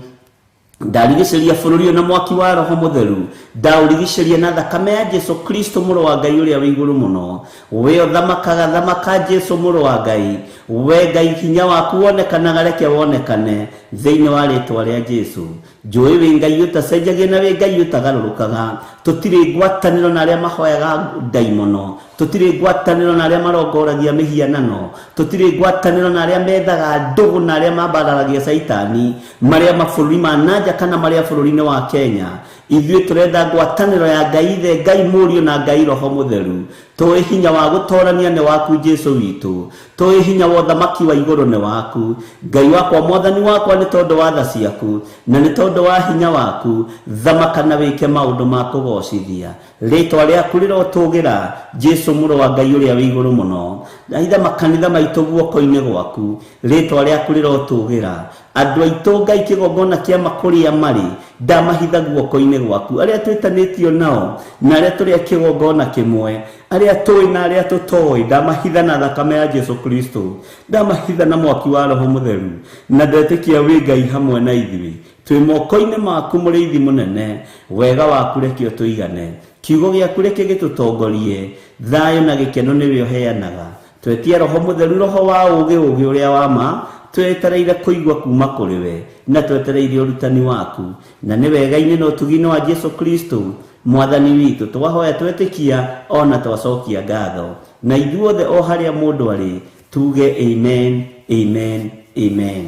Ndarigicĩria bũrũri ũyũ na mwaki wa Roho Mũtheru, ndaũrigicĩria na thakame ya Jesũ Kristo, mũrũ wa Ngai ũrĩa wĩ igũrũ mũno. We ũthamakaga, thamaka Jesũ, mũrũ wa Ngai. We Ngai, hinya waku wonekanaga, reke wonekane thĩinĩ wa rĩĩtwa rĩa Jesũ. Njũĩ wĩ Ngai ũtacenjagia na wĩ Ngai ũtagarũrũkaga. Tũtirĩ ngwatanĩro na arĩa mahoyaga ndaimono, tũtirĩ ngwatanĩro na arĩa marongoragia mĩhianano, tũtirĩ ngwatanĩro na arĩa methaga ndũgũ na arĩa mambararagia Shaitani, marĩa mabũrũri ma nanja kana marĩa bũrũri-inĩ wa Kenya. ithuĩ tũrenda ngwatanĩro ya Ngai Ithe, Ngai Mũriũ na Ngai Roho Mũtheru. Tũĩ hinya wa gũtoorania nĩ waku Jesũ witũ, tũĩ hinya wa ũthamaki wa igũrũ nĩ waku. Ngai wakwa, Mwathani wakwa, nĩ tondũ wa tha ciaku na nĩ tondũ wa hinya waku, thamaka na wĩke maũndũ ma kũgocithia. Rĩĩtwa rĩaku rĩrotũũgĩra Jesũ mũrũ wa Ngai ũrĩa wĩ igũrũ mũno. Aitha makanitha maitũ guoko-inĩ gwaku, rĩĩtwa rĩaku rĩrotũũgĩra. Andũ aitũ Ngai kĩgongona kĩa makũrĩa marĩ, ndamahitha guoko-inĩ gwaku. Arĩa twĩtanĩtio nao na arĩa tũrĩ kĩgongona kĩmwe, arĩa tũĩ na arĩa tũtoĩ, ndamahitha na thakame ya Jesũ Kristo, ndamahitha na mwaki wa Roho Mũtheru, na ndetĩkia wĩ Ngai hamwe na ithuĩ. Twĩ moko-inĩ maku Mũrĩithi mũnene, wega waku reke ũtũigane, kiugo gĩaku reke gĩtũtongorie, thayũ na gĩkeno nĩwe ũheanaga. Twetie Roho Mũtheru, roho wa ũũgĩ ũrĩa wa ma, twetereire kũigua kuma kũrĩ we, na twetereire ũrutani waku, na nĩ wega-inĩ na ũtugi-inĩ wa Jesũ Kristo Mwathani witũ twahoya twetĩkia ona twacokia ngatho. Na ithuothe o harĩa mũndũ arĩ tuge amen, amen, amen.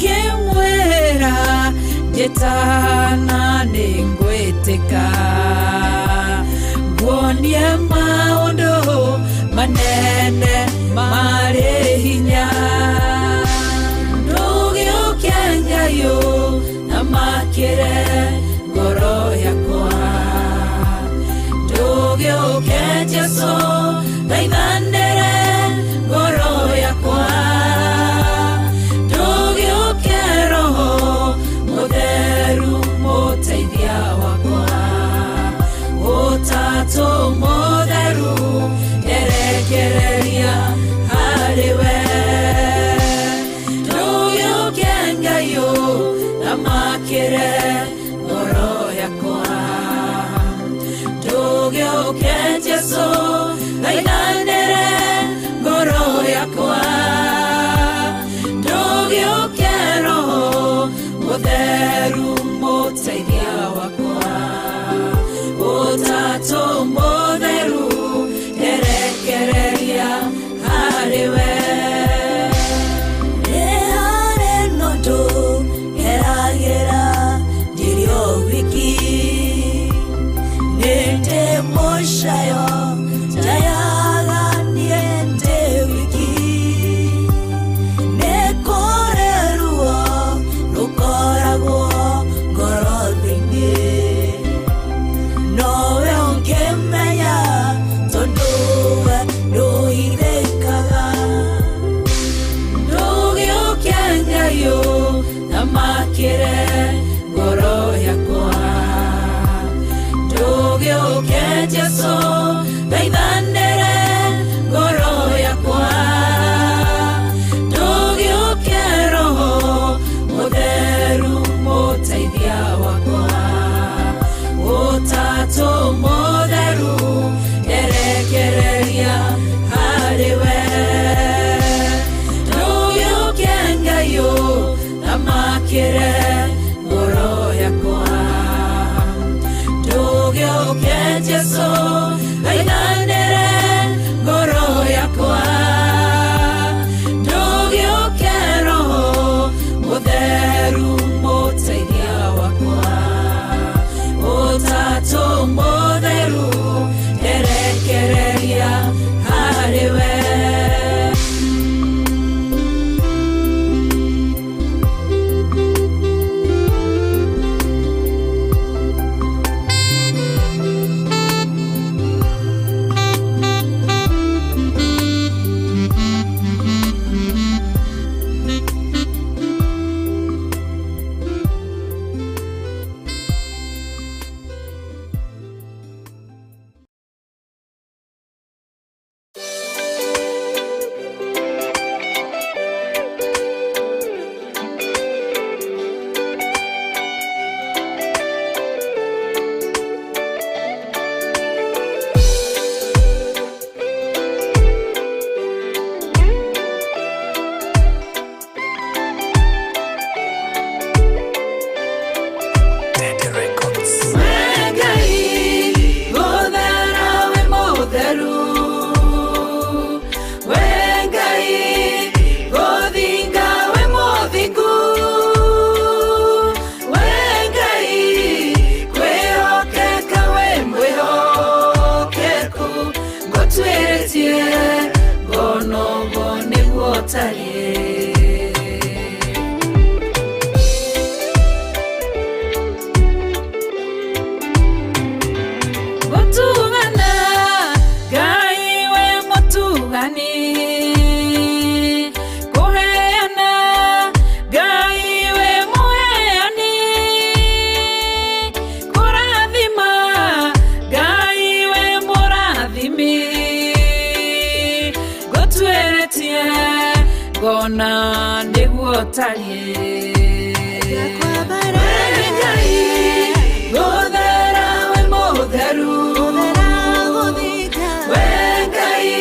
Ukimwera jetana gwĩtĩka nguonie maũndũ manene marĩ hinya ndũgĩũke Ngai na makĩre ngoro yakwa ndũgĩũke Jesũ thaithanĩre ngoro yakwa ndũgĩũke Roho Mũtheru mũteithia wakwa Ũtatũ Mũtheru nderekereria harĩwe ndũgĩũke Ngai na makĩre ngoro yakwa ndũgĩũke Jesũ thaithanĩre ngoro yakwa ndũgĩũke Roho Mũtheru mũteithia wakwa Ũtatũ Mũtheru nderekereria harĩwe nĩharĩ nũndũ ngeragĩra ndirĩ o wiki nĩndĩ mũcayo ndayaga niĩ ndĩ wiki nĩ kũrĩ ruo rũkoragwo ngoro-inĩ nowe ũngĩmenya tondũ we ndũhithĩkaga ndũgĩũke Ngai na makĩre ngoro yakwa ndũgĩũke Jesũ thaithanĩre ngoro yakwa ndũgĩũke Roho Mũtheru mũteithia wakwa Ũtatũ Mũtheru nderekereria harĩwe ndũgĩũke Ngai na makĩre ngoro yakwa ndũgĩũke Jesũ thaithanĩre ngoro yakwa ndũgĩũke Roho Mũtheru mũteithia wakwa Ũtatũ Mũtheru nderekereria harĩwe Gona nĩguo tariĩ gũthera we mũtheru we Ngai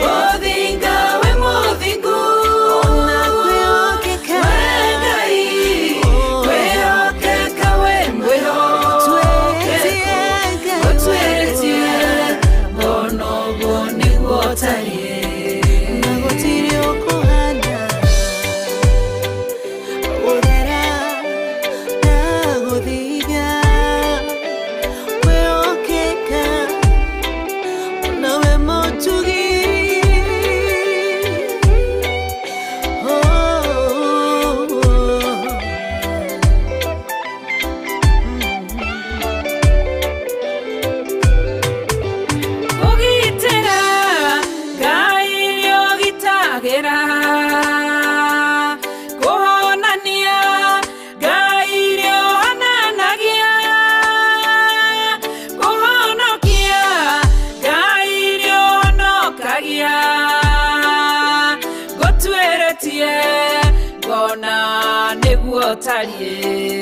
gũthinga we mũthingu we Ngai kwĩhokeka we mwĩhokeku gũtuĩrĩtie gona ũguo nĩguo tariĩ magera kuhonania Ngai rĩohananagia kuhonokia Ngai rĩohonokagia ngũtuĩrĩtie ngona nĩguo tariĩ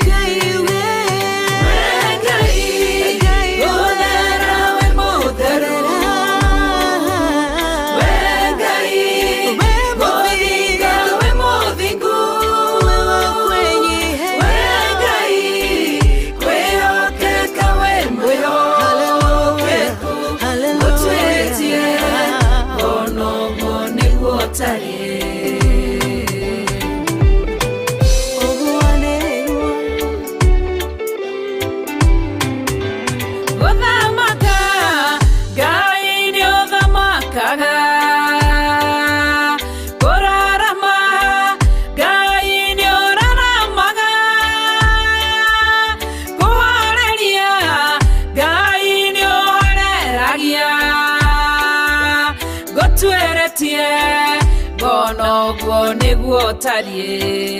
Bonogo nĩguo tariĩ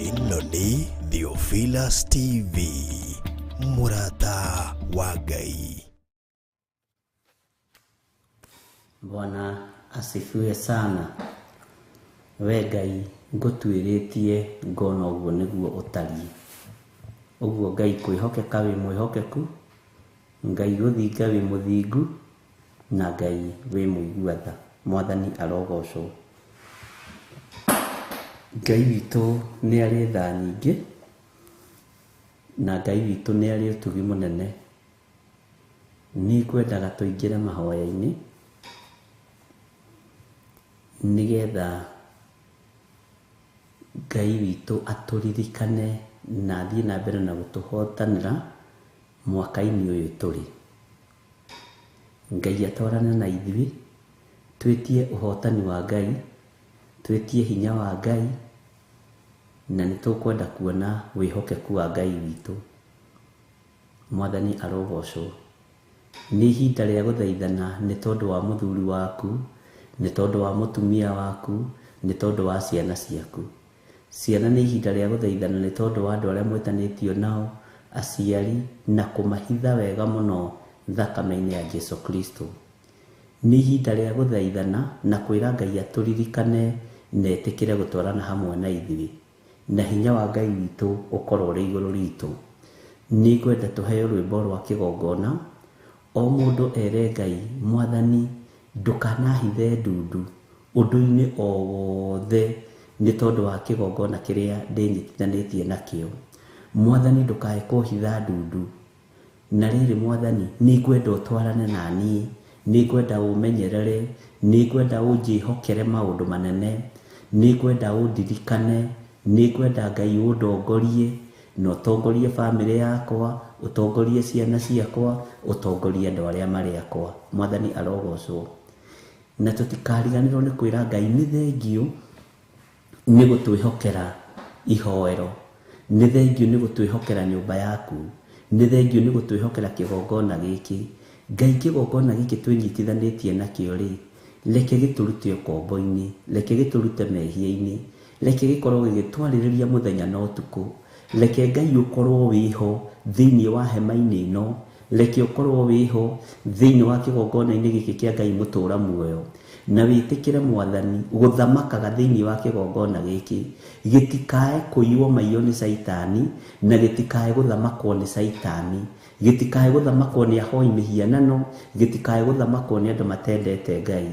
ĩno nĩ Theophilus TV, mũrata wa Ngai. Bwana asifiwe sana. We Ngai ngũtuĩrĩtie ngona ũguo nĩguo ũtariĩ. Ũguo Ngai kwĩhokeka wĩ mwĩhokeku, Ngai gũthinga wĩ mũthingu, na Ngai wĩ mũigua-tha. Mwathani arogocwo. Ngai witũ nĩ arĩ tha nyingĩ, na Ngai witũ nĩ arĩ ũtugi mũnene. Nĩ ngwendaga tũingĩre mahoya-inĩ nĩgetha Ngai witũ atũririkane na athiĩ na mbere na gũtũhotanĩra mwaka-inĩ ũyũ tũrĩ. Ngai atwarane na ithuĩ, twĩtie ũhotani wa Ngai, twĩtie hinya wa Ngai, na nĩ tũkwenda kuona wĩhokeku wa Ngai witũ. Mwathani arogocwo. Nĩ ihinda rĩa gũthaithana nĩ tondũ wa mũthuri waku, nĩ tondũ wa mũtumia waku, nĩ tondũ wa ciana ciaku. Ciana nĩ ihinda rĩa gũthaithana nĩ tondũ wa andũ arĩa mwĩtanĩtio nao, aciari, na kũmahitha wega mũno thakame-inĩ ya Jesu Kristo. Nĩ ihinda rĩa gũthaithana na kwĩra Ngai atũririkane na etĩkĩre gũtwarana hamwe na ithuĩ, na hinya wa Ngai witũ ũkorwo ũrĩ igũrũ ritũ. Nĩ ngwenda tũheo rwĩmbo rwa kĩgongona, o mũndũ ere Ngai, Mwathani ndũkanahithe ndundu ũndũ-inĩ o wothe nĩ tondũ wa kĩgongona kĩrĩa ndĩnyitithanĩtie nakĩo. Mwathani ndũkae kũhitha ndundu. Na rĩrĩ Mwathani, nĩ ngwenda ũtwarane na niĩ, nĩ ngwenda ũmenyerere, nĩ ngwenda ũnjĩhokere maũndũ manene, nĩ ngwenda ũndirikane, nĩ ngwenda Ngai ũndongorie, na ũtongorie bamĩrĩ yakwa, ũtongorie ciana ciakwa, ũtongorie andũ arĩa marĩ akwa. Mwathani arogocwo. Na tũtikariganĩrwo nĩ kwĩra Ngai nĩ thengiũ nĩ gũtwĩhokera ihoero, nĩ thengiũ nĩ gũtwĩhokera nyũmba yaku, nĩ thengiũ nĩ gũtwĩhokera kĩgongona gĩkĩ. Ngai kĩgongona gĩkĩ twĩnyitithanĩtie nakĩo rĩ, reke gĩtũrute ũkombo-inĩ, reke gĩtũrute mehia-inĩ, reke gĩkorwo gĩgĩtwarĩrĩria mũthenya na ũtukũ, reke Ngai ũkorwo wĩho thĩinĩ wa hema-inĩ ĩno, reke ũkorwo wĩho thĩinĩ wa kĩgongona-inĩ gĩkĩ kĩa Ngai mũtũra muoyo, na wĩtĩkĩre Mwathani gũthamakaga thĩinĩ wa kĩgongona gĩkĩ, gĩtikae kũiywo maiyo nĩ Saitani, na gĩtikae gũthamakwo nĩ Saitani, gĩtikae gũthamakwo nĩ ahoi mĩhianano, gĩtikae gũthamakwo nĩ andũ matendete Ngai.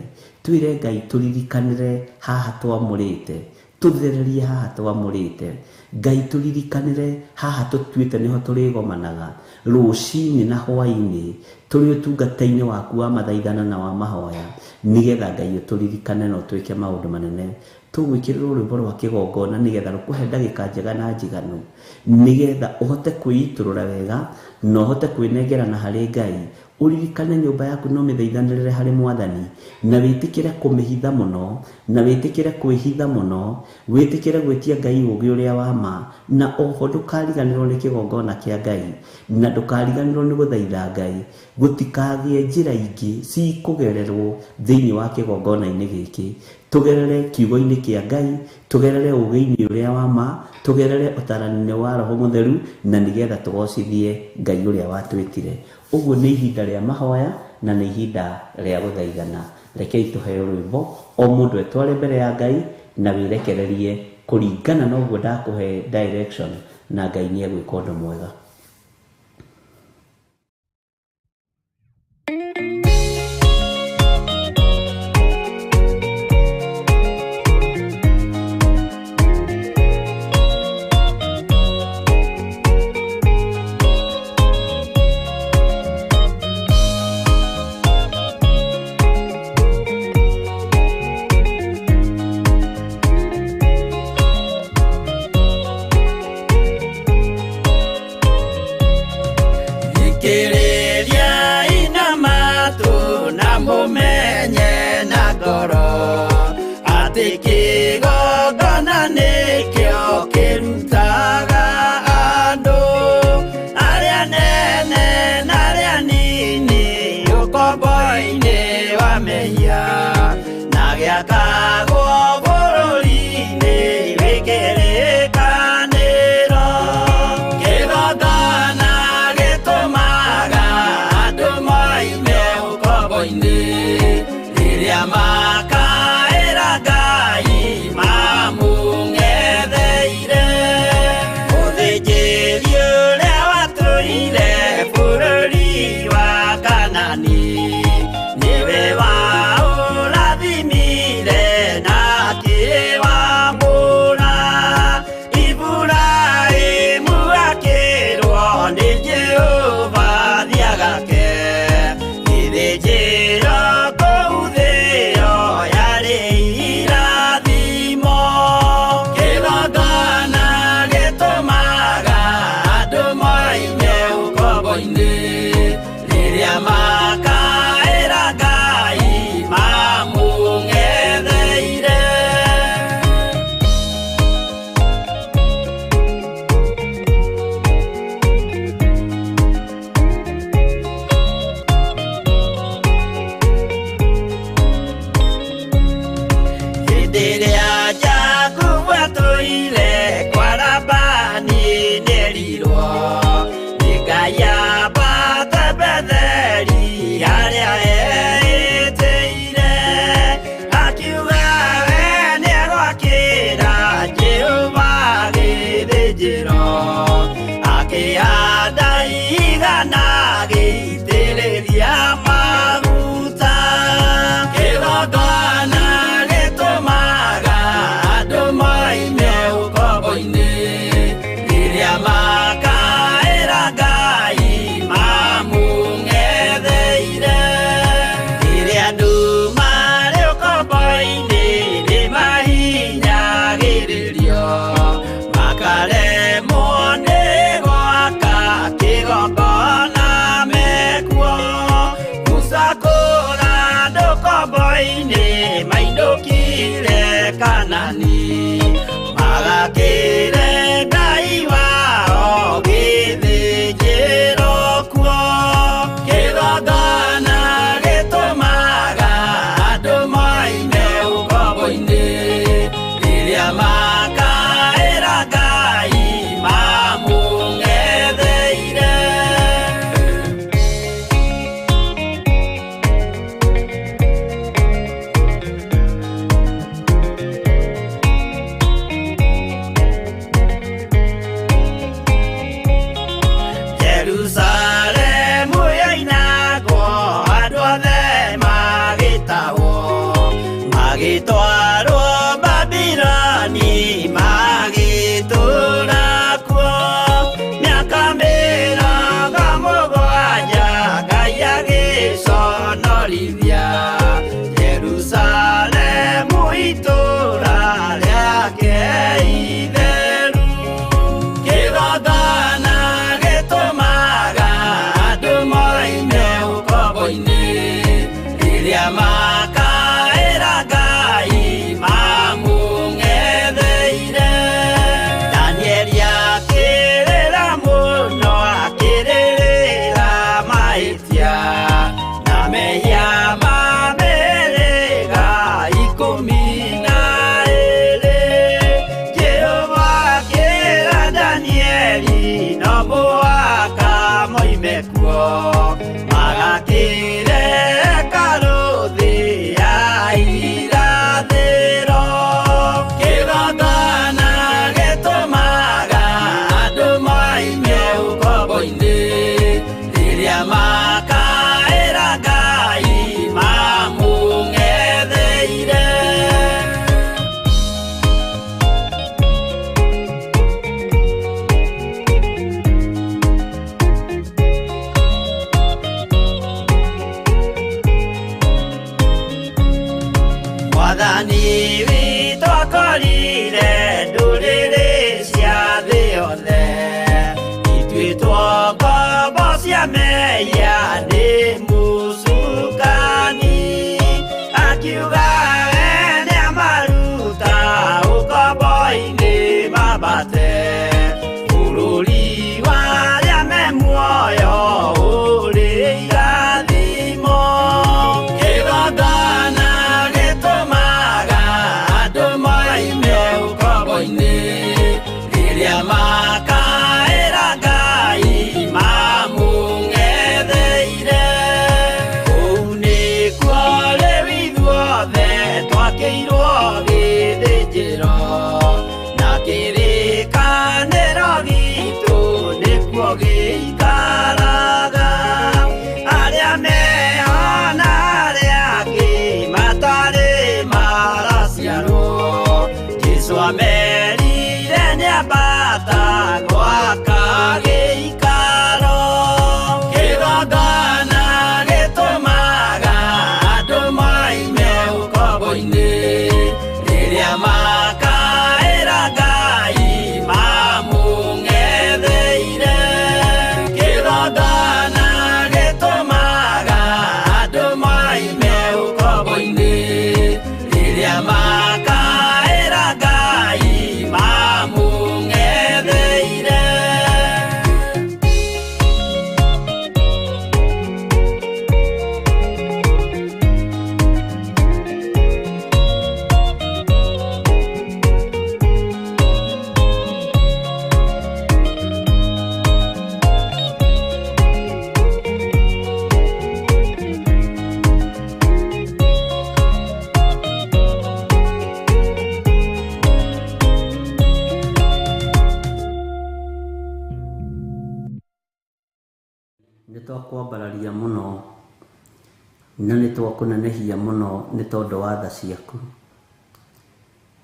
Twĩre Ngai tũririkanĩre haha twamũrĩte, tũthererie haha twamũrĩte. Ngai tũririkanĩre haha tũtuĩte nĩho tũrĩgomanaga rũcinĩ na hwainĩ, tũrĩ ũtungata-inĩ waku wa mathaithana na wa mahoya, nĩgetha Ngai ũtũririkane na ũtwĩke maũndũ manene. Tũgwĩkĩrĩrwo rwĩmbo rwa kĩgongona nĩgetha rũkũhe ndagĩka njega na njiganu, nĩgetha ũhote kwĩitũrũra wega na ũhote kwĩnengerana harĩ Ngai. Ũririkane nyũmba yaku no mĩthaithanĩrĩre harĩ Mwathani, na wĩtĩkĩre kũmĩhitha mũno, na wĩtĩkĩre kwĩhitha mũno, wĩtĩkĩre gwĩtia Ngai ũũgĩ ũrĩa wa ma, na oho ndũkariganĩrwo nĩ kĩgongona kĩa Ngai, na ndũkariganĩrwo nĩ gũthaitha Ngai. Gũtikagĩe njĩra ingĩ cikũgererwo thĩinĩ wa kĩgongona-inĩ gĩkĩ. Tũgerere kiugo-inĩ kĩa Ngai, tũgerere ũũgĩ-inĩ ũrĩa wa ma, tũgerere ũtaarani-inĩ wa Roho Mũtheru, na nĩgetha tũgocithie Ngai ũrĩa watwĩtire. Ũguo nĩ ihinda rĩa mahoya na nĩ ihinda rĩa gũthaithana. Rekei tũheo rwĩmbo, o mũndũ etware mbere ya Ngai na wĩrekererie kũringana na ũguo ndakũhe direction, na Ngai nĩ egwĩka ũndũ mwega. Maguta, kĩgongona gĩtũmaga magĩtwarwo Babironi magĩtũũra kuo mĩaka mĩrongo mũgwanja Ngai agĩconorithia Jerusalemu itũũra rĩake itheru kĩgongona gĩtũmaga andũ moime ũkombo-inĩ rĩrĩa makaĩra Ngai mamũng'etheire Danieli akĩrĩra mũno akĩrĩrĩra mahĩtia na mehia ma mĩhĩrĩga 12 Jehova akĩra Danieli no mũhaka moime kuo magakĩre karũthĩ ya irathĩro kĩgongona gĩtũmaga andũ moime ũkombo-inĩ rĩrĩa makaĩra Ngai mamũng'etheire Mwathani witũ akorire ndũrĩrĩ cia thĩ yothe ituĩtwo ngombo cia mehia nĩ mũcukani akiuga we nĩamaruta ũkombo-inĩ mambate bũrũri wa arĩa me muoyo ũrĩ irathimo kĩgongona gĩtũmaga andũ moime ũkombo-inĩ rĩrĩa makaĩra Ngai mamũng'etheire kũu nĩkuo rĩu ithuothe twakĩirwo gĩthĩnjĩro na kĩrĩkanĩro gitũ nĩkuo gĩikaraga arĩa meho na arĩa angĩ matarĩ maraciarwo Jesũ amerire nĩambata gwaka gĩikaro kĩgongona gĩtũmaga andũ moime ũkombo-inĩ rĩrĩa makaĩra Ngai mamũng'etheire kĩgongona gĩtũmaga andũ moime ũkombo-inĩ rĩrĩa makaĩra Ngai mamũng'etheire nĩtwakwambararia mũno na nĩtwakũnenehia mũno nĩ tondũ wa tha ciaku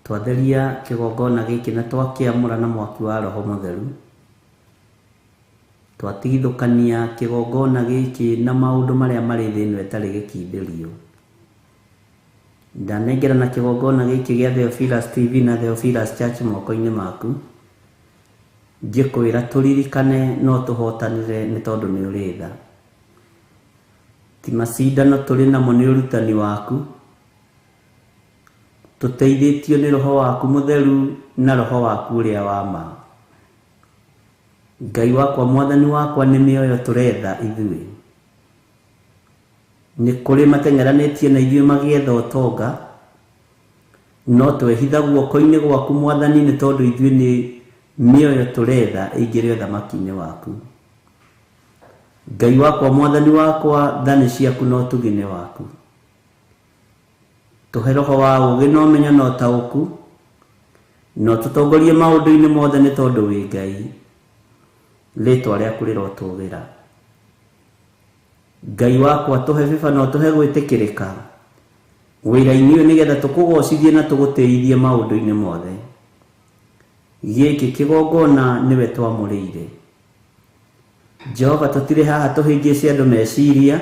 twatheria kĩgongona gĩkĩ na twakĩamũra na mwaki wa Roho Mũtheru twatigithũkania kĩgongona gĩkĩ na maũndũ marĩa marĩ thĩ ĩno ĩtarĩ gĩkindĩrio ndanengerana kĩgongona gĩkĩ gĩa Theophilus TV na Theophilus Church moko-inĩ maku ngĩkwĩra tũririkane no tũhotanire nĩ tondũ nĩ ũrĩ tha ti macindano tũrĩ namo nĩ ũrutani waku tũteithĩtio nĩ Roho waku Mũtheru na Roho waku ũrĩa wa ma Ngai wakwa Mwathani wakwa nĩ mĩoyo tũretha ithuĩ nĩ kũrĩ mateng'eranĩtie na ithuĩ magĩetha ũtonga no twehitha guoko-inĩ gwaku Mwathani nĩ tondũ ithuĩ nĩ mĩoyo tũretha ĩingĩre ũthamaki-inĩ waku Ngai wakwa Mwathani wakwa tha nĩ ciaku no tugi nĩ waku tũhe Roho wa ũũgĩ na ũmenyo na ũtaũku no tũtongorie maũndũ-inĩ mothe nĩ tondũ wĩ Ngai rĩtwa rĩaku rĩrotũũgĩra Ngai wakwa tũhe biba no tũhe gwĩtĩkĩrĩka wĩra-inĩ ũyũ nĩgetha tũkũgocithie na tũgũteithie maũndũ-inĩ mothe. Gĩkĩ kĩgongona nĩwe twamũrĩire. Jehova, tũtirĩ haha tũhĩngĩce andũ meciria,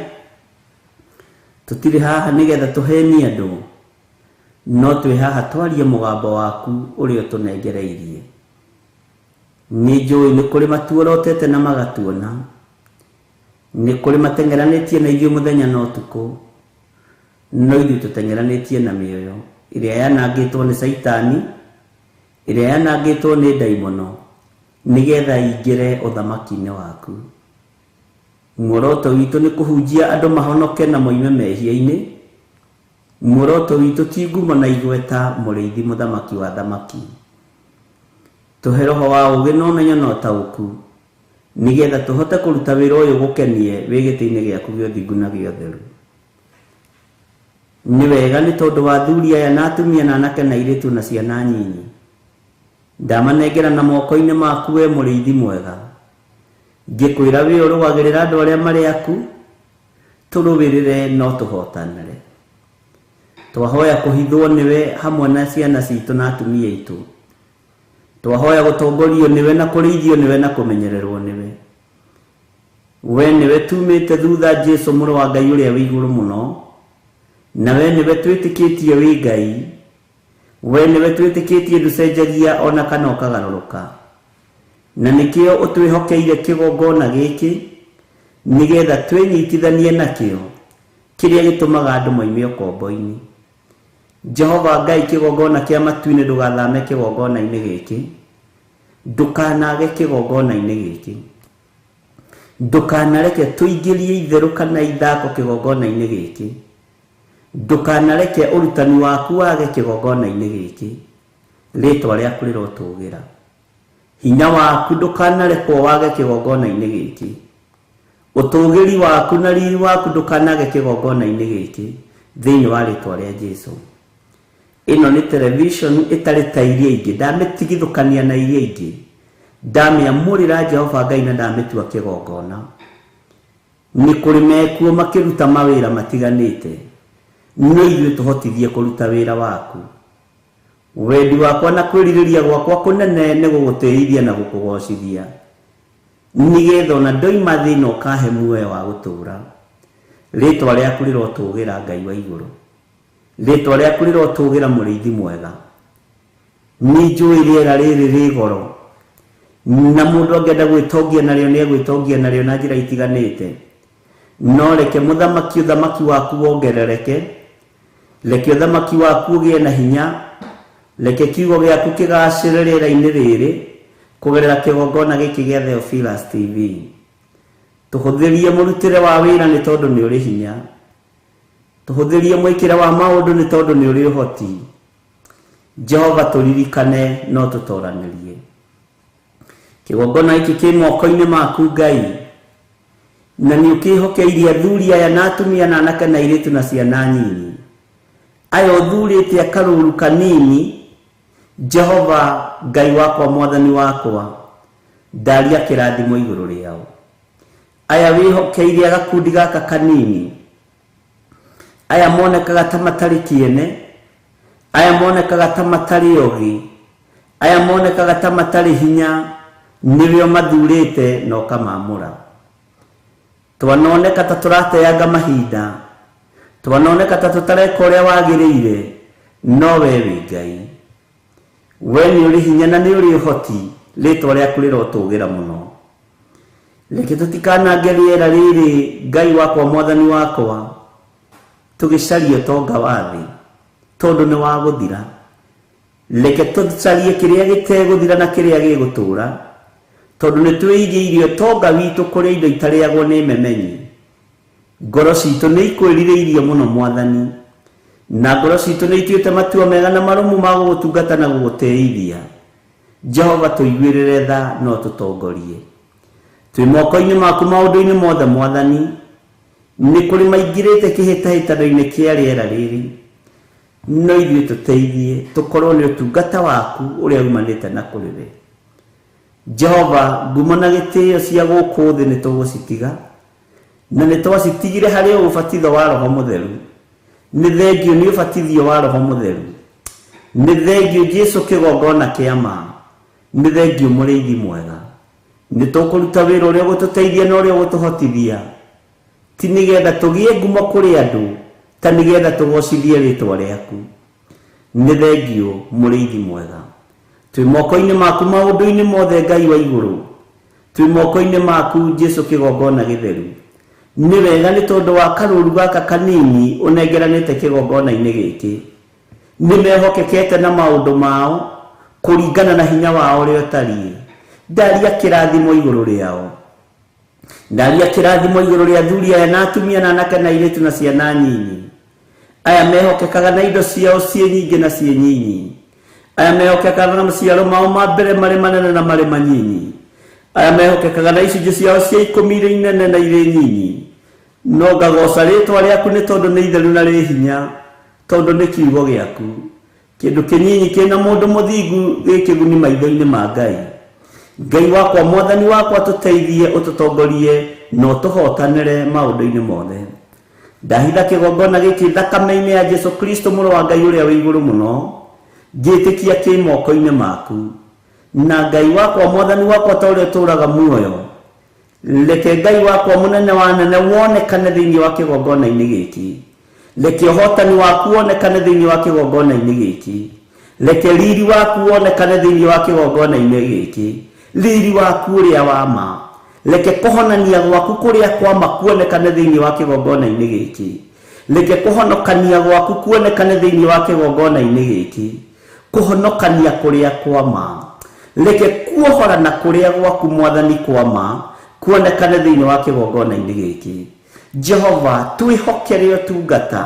tũtirĩ haha nĩgetha tũhenie andũ, no twĩ haha twarie mũgambo waku ũrĩa ũtũnengereirie. Nĩ njũĩ nĩ kũrĩ matuorotete na magatuona, nĩ kũrĩ mateng'eranĩtie na ithuĩ mũthenya na ũtukũ, no ithuĩ tũteng'eranĩtie na mĩoyo ĩrĩa yanangĩtwo nĩ Saitani, ĩrĩa yanangĩtwo nĩ ndaimono, nĩgetha ingĩre ũthamaki-inĩ waku. Muoroto witũ nĩ kũhunjia andũ mahonoke na moime mehia-inĩ. Muoroto witũ ti ngumo na igweta, mũrĩithi mũthamaki wa thamaki. Tũhe roho wa ũũgĩ na ũmenyo na ũtaũku, nĩgetha tũhote kũruta wĩra ũyũ gũkenie wĩ gĩtĩ-inĩ gĩaku gĩa ũthingu na gĩa ũtheru. Nĩ wega nĩ tondũ wa athuri aya na atumia na anake na airĩtu na ciana nyinyi, ndamanengera na moko-inĩ maku, we mũrĩithi mwega. Ngĩkwĩra wĩ ũrũagĩrĩra andũ arĩa marĩ aku, tũrũwĩrĩre no tũhotanĩre. Twahoya kũhithwo nĩwe hamwe na ciana citũ na atumia aitũ. Twahoya gũtongorio nĩwe na kũrĩithio nĩwe na kũmenyererwo nĩwe. We nĩwe tumĩte thutha, Jesũ mũrũ wa Ngai ũrĩa wĩ igũrũ mũno, na we nĩwe twĩtĩkĩtie wĩ Ngai. We nĩwe twĩtĩkĩtie ndũcenjagia ona kana ũkagarũrũka, na nĩkĩo ũtwĩhokeire kĩgongona gĩkĩ, nĩgetha twĩnyitithanie nakĩo kĩrĩa gĩtũmaga andũ moime ũkombo-inĩ. Jehova Ngai, kĩgongona kĩa matu-inĩ ndũgathame kĩgongona-inĩ gĩkĩ, ndũkanage kĩgongona-inĩ gĩkĩ, ndũkanareke tũingĩrie itherũ kana ithako kĩgongona-inĩ gĩkĩ, ndũkanareke ũrutani waku wage kĩgongona-inĩ gĩkĩ. Rĩtwa rĩaku rĩrotũgĩra, hinya waku ndũkanarekwo wage kĩgongona-inĩ gĩkĩ, ũtũgĩri waku na riri waku ndũkanage kĩgongona-inĩ gĩkĩ, thĩinĩ wa rĩtwa rĩa Jesũ. Ĩno nĩ television ĩtarĩ ta iria ingĩ, ndamĩtigithũkania na iria ingĩ, ndamĩamũrĩra Jehova Ngai na ndamĩtua kĩgongona. Nĩ kũrĩ mekuo makĩruta mawĩra matiganĩte, no ithuĩ tũhotithie kũruta wĩra waku. Wendi wakwa na kwĩrirĩria gwakwa kũnene nĩ gũgũtĩithia na gũkũgocithia, nĩgetha ona ndoima thĩna ũkahe muoyo wa gũtũũra. Rĩtwa rĩaku rĩrotũgĩra Ngai wa igũrũ, rĩtwa rĩaku rĩrotũgĩra mũrĩithi mwega. Nĩ njũĩ rĩera rĩrĩ rĩ goro, na mũndũ angĩenda gwĩtongia narĩo nĩ egwĩtongia narĩo na njĩra itiganĩte, no reke ũthamaki waku wongerereke, reke ũthamaki waku ũgĩe na hinya, reke kiugo gĩaku kĩgacĩre rĩera-inĩ rĩrĩ kũgerera kĩgongona gĩkĩ gĩa Theophilus TV. Tũhũthĩrie mũrutĩre wa wĩra nĩ tondũ nĩ ũrĩ hinya, tũhũthĩrie mwĩkĩre wa maũndũ nĩ tondũ nĩ ũrĩ ũhoti. Jehova, tũririkane no tũtoranĩrie. Kĩgongona gĩkĩ kĩ moko-inĩ maku Ngai, na nĩ ũkĩhokeirie athuri aya na atumia na anake na airĩtu na ciana nyinyi, aya ũthurĩte akarũru kanini. Jehova Ngai wakwa, mwathani wakwa, ndaria kĩrathimo igũrũ rĩao. Aya wĩhokeire agakundi gaka kanini, aya monekaga ta matarĩ kĩene, aya monekaga ta matarĩ ũgĩ, aya monekaga ta matarĩ hinya, nĩrĩo mathurĩte na ũkamamũra. Twanoneka ta tũrateanga mahinda, twanoneka ta tũtareka ũrĩa wagĩrĩire, no we wĩ Ngai. We nĩ ũrĩ hinya na nĩ ũrĩ ũhoti, rĩtwa rĩaku rĩrotũgĩra mũno. Reke tũtikanange rĩera rĩrĩ Ngai wakwa, mwathani wakwa, tũgĩcaria ũtonga wa thĩ tondũ nĩ wa gũthira. Reke tũcarie kĩrĩa gĩtegũthira na kĩrĩa gĩgũtũũra, tondũ nĩ twĩigĩire ũtonga witũ kũrĩa indo itarĩagwo nĩ memenyi. Ngoro citũ nĩ ikwĩrirĩirie mũno Mwathani, na ngoro citũ nĩ ituĩte matua mega na marũmu ma gũgũtungata na gũgũtĩithia. Jehova, tũiguĩrĩre tha no tũtongorie. Twĩ moko-inĩ maku maũndũ-inĩ mothe Mwathani, nĩ kũrĩ maingĩrĩte kĩhĩtahĩtano-inĩ kĩa rĩera rĩrĩ, no ithuĩ tũteithie tũkorwo nĩ ũtungata waku ũrĩa umanĩte na kũrĩ we. Jehova, ngumo na gĩtĩo cia gũkũ thĩ nĩ tũgũcitiga, na nĩ twacitigire harĩ ũbatitho wa Roho Mũtheru, nĩ thengio nĩ ũbatithio wa Roho Mũtheru, nĩ thengio Jesu kĩgongona kĩa ma, nĩ thengio mũrĩithi mwega. Nĩ tũkũruta wĩra ũrĩa ũgũtũteithia na ũrĩa ũgũtũhotithia, ti nĩgetha tũgĩe ngumo kũrĩ andũ, ta nĩgetha tũgocithie rĩtwa rĩaku. Nĩ thengio mũrĩithi mwega. Twĩ moko-inĩ maku maũndũ-inĩ mothe Ngai wa igũrũ, twĩ moko-inĩ maku Jesu kĩgongona gĩtheru. Nĩ wega nĩ tondũ wa karũru gaka kanini ũnengeranĩte kĩgongona-inĩ gĩkĩ. Nĩ mehokekete na maũndũ mao kũringana na hinya wao ũrĩa ũtariĩ. Ndaria kĩrathimo igũrũ rĩao, ndaria kĩrathimo igũrũ rĩa athuri aya na atumia na anake na airĩtu na ciana nyinyi. Aya mehokekaga na indo ciao ciĩ nyingĩ na ciĩ nyinyi. Aya mehokekaga na maciaro mao ma mbere marĩ manene na marĩ manyinyi. Aya mehokekaga na icunjĩ ciao cia 10 irĩ inene na irĩ nyinyi. No ngagoca rĩtwa rĩaku nĩ tondũ nĩ itheru na rĩ hinya, tondũ nĩ kiugo gĩaku. Kĩndũ kĩnyinyi kĩna mũndũ mũthingu gĩ kĩguni maitho-inĩ ma Ngai. Ngai wakwa, Mwathani wakwa, tũteithie, ũtũtongorie na ũtũhotanĩre maũndũ-inĩ mothe. Ndahitha kĩgongona gĩkĩ thakame-inĩ ya Jesu Kristo mũrũ wa Ngai ũrĩa wĩ igũrũ mũno, ngĩtĩkia kĩ moko-inĩ maku. Na Ngai wakwa, Mwathani wakwa, ta ũrĩa ũtũũraga muoyo, reke Ngai wakwa mũnene wa nene wonekane thĩinĩ wa kĩgongona-inĩ gĩkĩ. Reke ũhotani waku wonekane thĩinĩ wa kĩgongona-inĩ gĩkĩ. Reke riri waku wonekane thĩinĩ wa kĩgongona-inĩ gĩkĩ. Riri waku ũrĩa wa ma. Reke kũhonania gwaku kũrĩa kwa ma kuonekane thĩinĩ wa kĩgongona-inĩ gĩkĩ. Reke kũhonokania gwaku kuonekane thĩinĩ wa kĩgongona-inĩ gĩkĩ. Kũhonokania kũrĩa kwa ma. Reke kuohorana kũrĩa gwaku Mwathani kwa ma kuonekane thĩinĩ wa kĩgongona-inĩ gĩkĩ. Jehova, twĩhokere ũtungata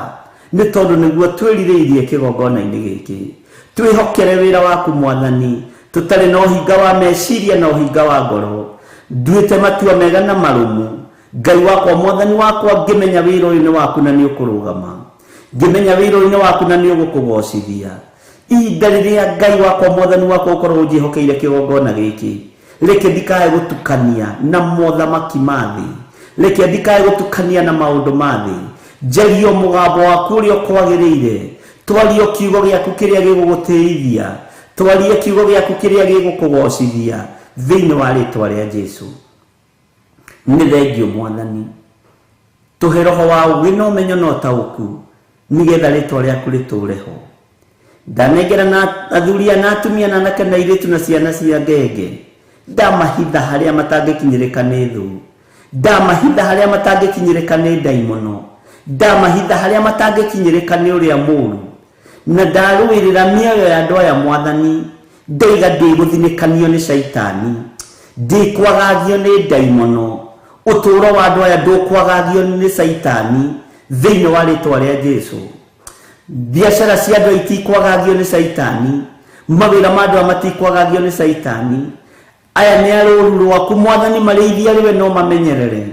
nĩ tondũ nĩguo twĩrirĩirie kĩgongona-inĩ gĩkĩ. Twĩhokere wĩra waku Mwathani, tũtarĩ na ũhinga wa meciria na ũhinga wa ngoro. Nduĩte matua mega na marũmu. Ngai wakwa, Mwathani wakwa, ngĩmenya wĩra ũyũ nĩ waku na nĩ ũkũrũgama. Ngĩmenya wĩra ũyũ nĩ waku na nĩ ũgũkũgocithia. Ihinda rĩrĩa Ngai wakwa, Mwathani wakwa, ũkorwo ũnjĩhokeire kĩgongona gĩkĩ, reke ndikae gũtukania na mothamaki ma thĩ. Reke ndikae gũtukania na maũndũ ma thĩ. Njario mũgambo waku ũrĩa ũkwagĩrĩire. Twario kiugo gĩaku kĩrĩa gĩgũgũtĩithia. Twarie kiugo gĩaku kĩrĩa gĩgũkũgocithia thĩinĩ wa rĩtwa rĩa Jesu. Nĩ thengio Mwathani. Tũhe roho wa ũũgĩ na ũmenyo na ũtaũku, nĩgetha rĩtwa rĩaku rĩtũũre ho. Ndanengera na athuri na atumia na anake na airĩtu na ciana cia ngenge. Ndamahitha harĩa matangĩkinyĩrĩka nĩ thũ. Ndamahitha harĩa matangĩkinyĩrĩka nĩ ndaimono. Ndamahitha harĩa matangĩkinyĩrĩka nĩ ũrĩa mũũru. Na ndarũĩrĩra mĩoyo ya andũ aya Mwathani, ndaiga ndĩgũthinĩkanio nĩ Shaitani, ndĩkwagagio nĩ ndaimono. Ũtũũro wa andũ aya ndũkwagagio nĩ Shaitani thĩinĩ wa rĩtwa rĩa Jesu. Biacara cia andũ itikwagagio nĩ Shaitani, mawĩra ma andũ aya matikwagagio nĩ Shaitani. Aya nĩ arũũru rwaku Mwathani, marĩithia rĩwe no mamenyerere.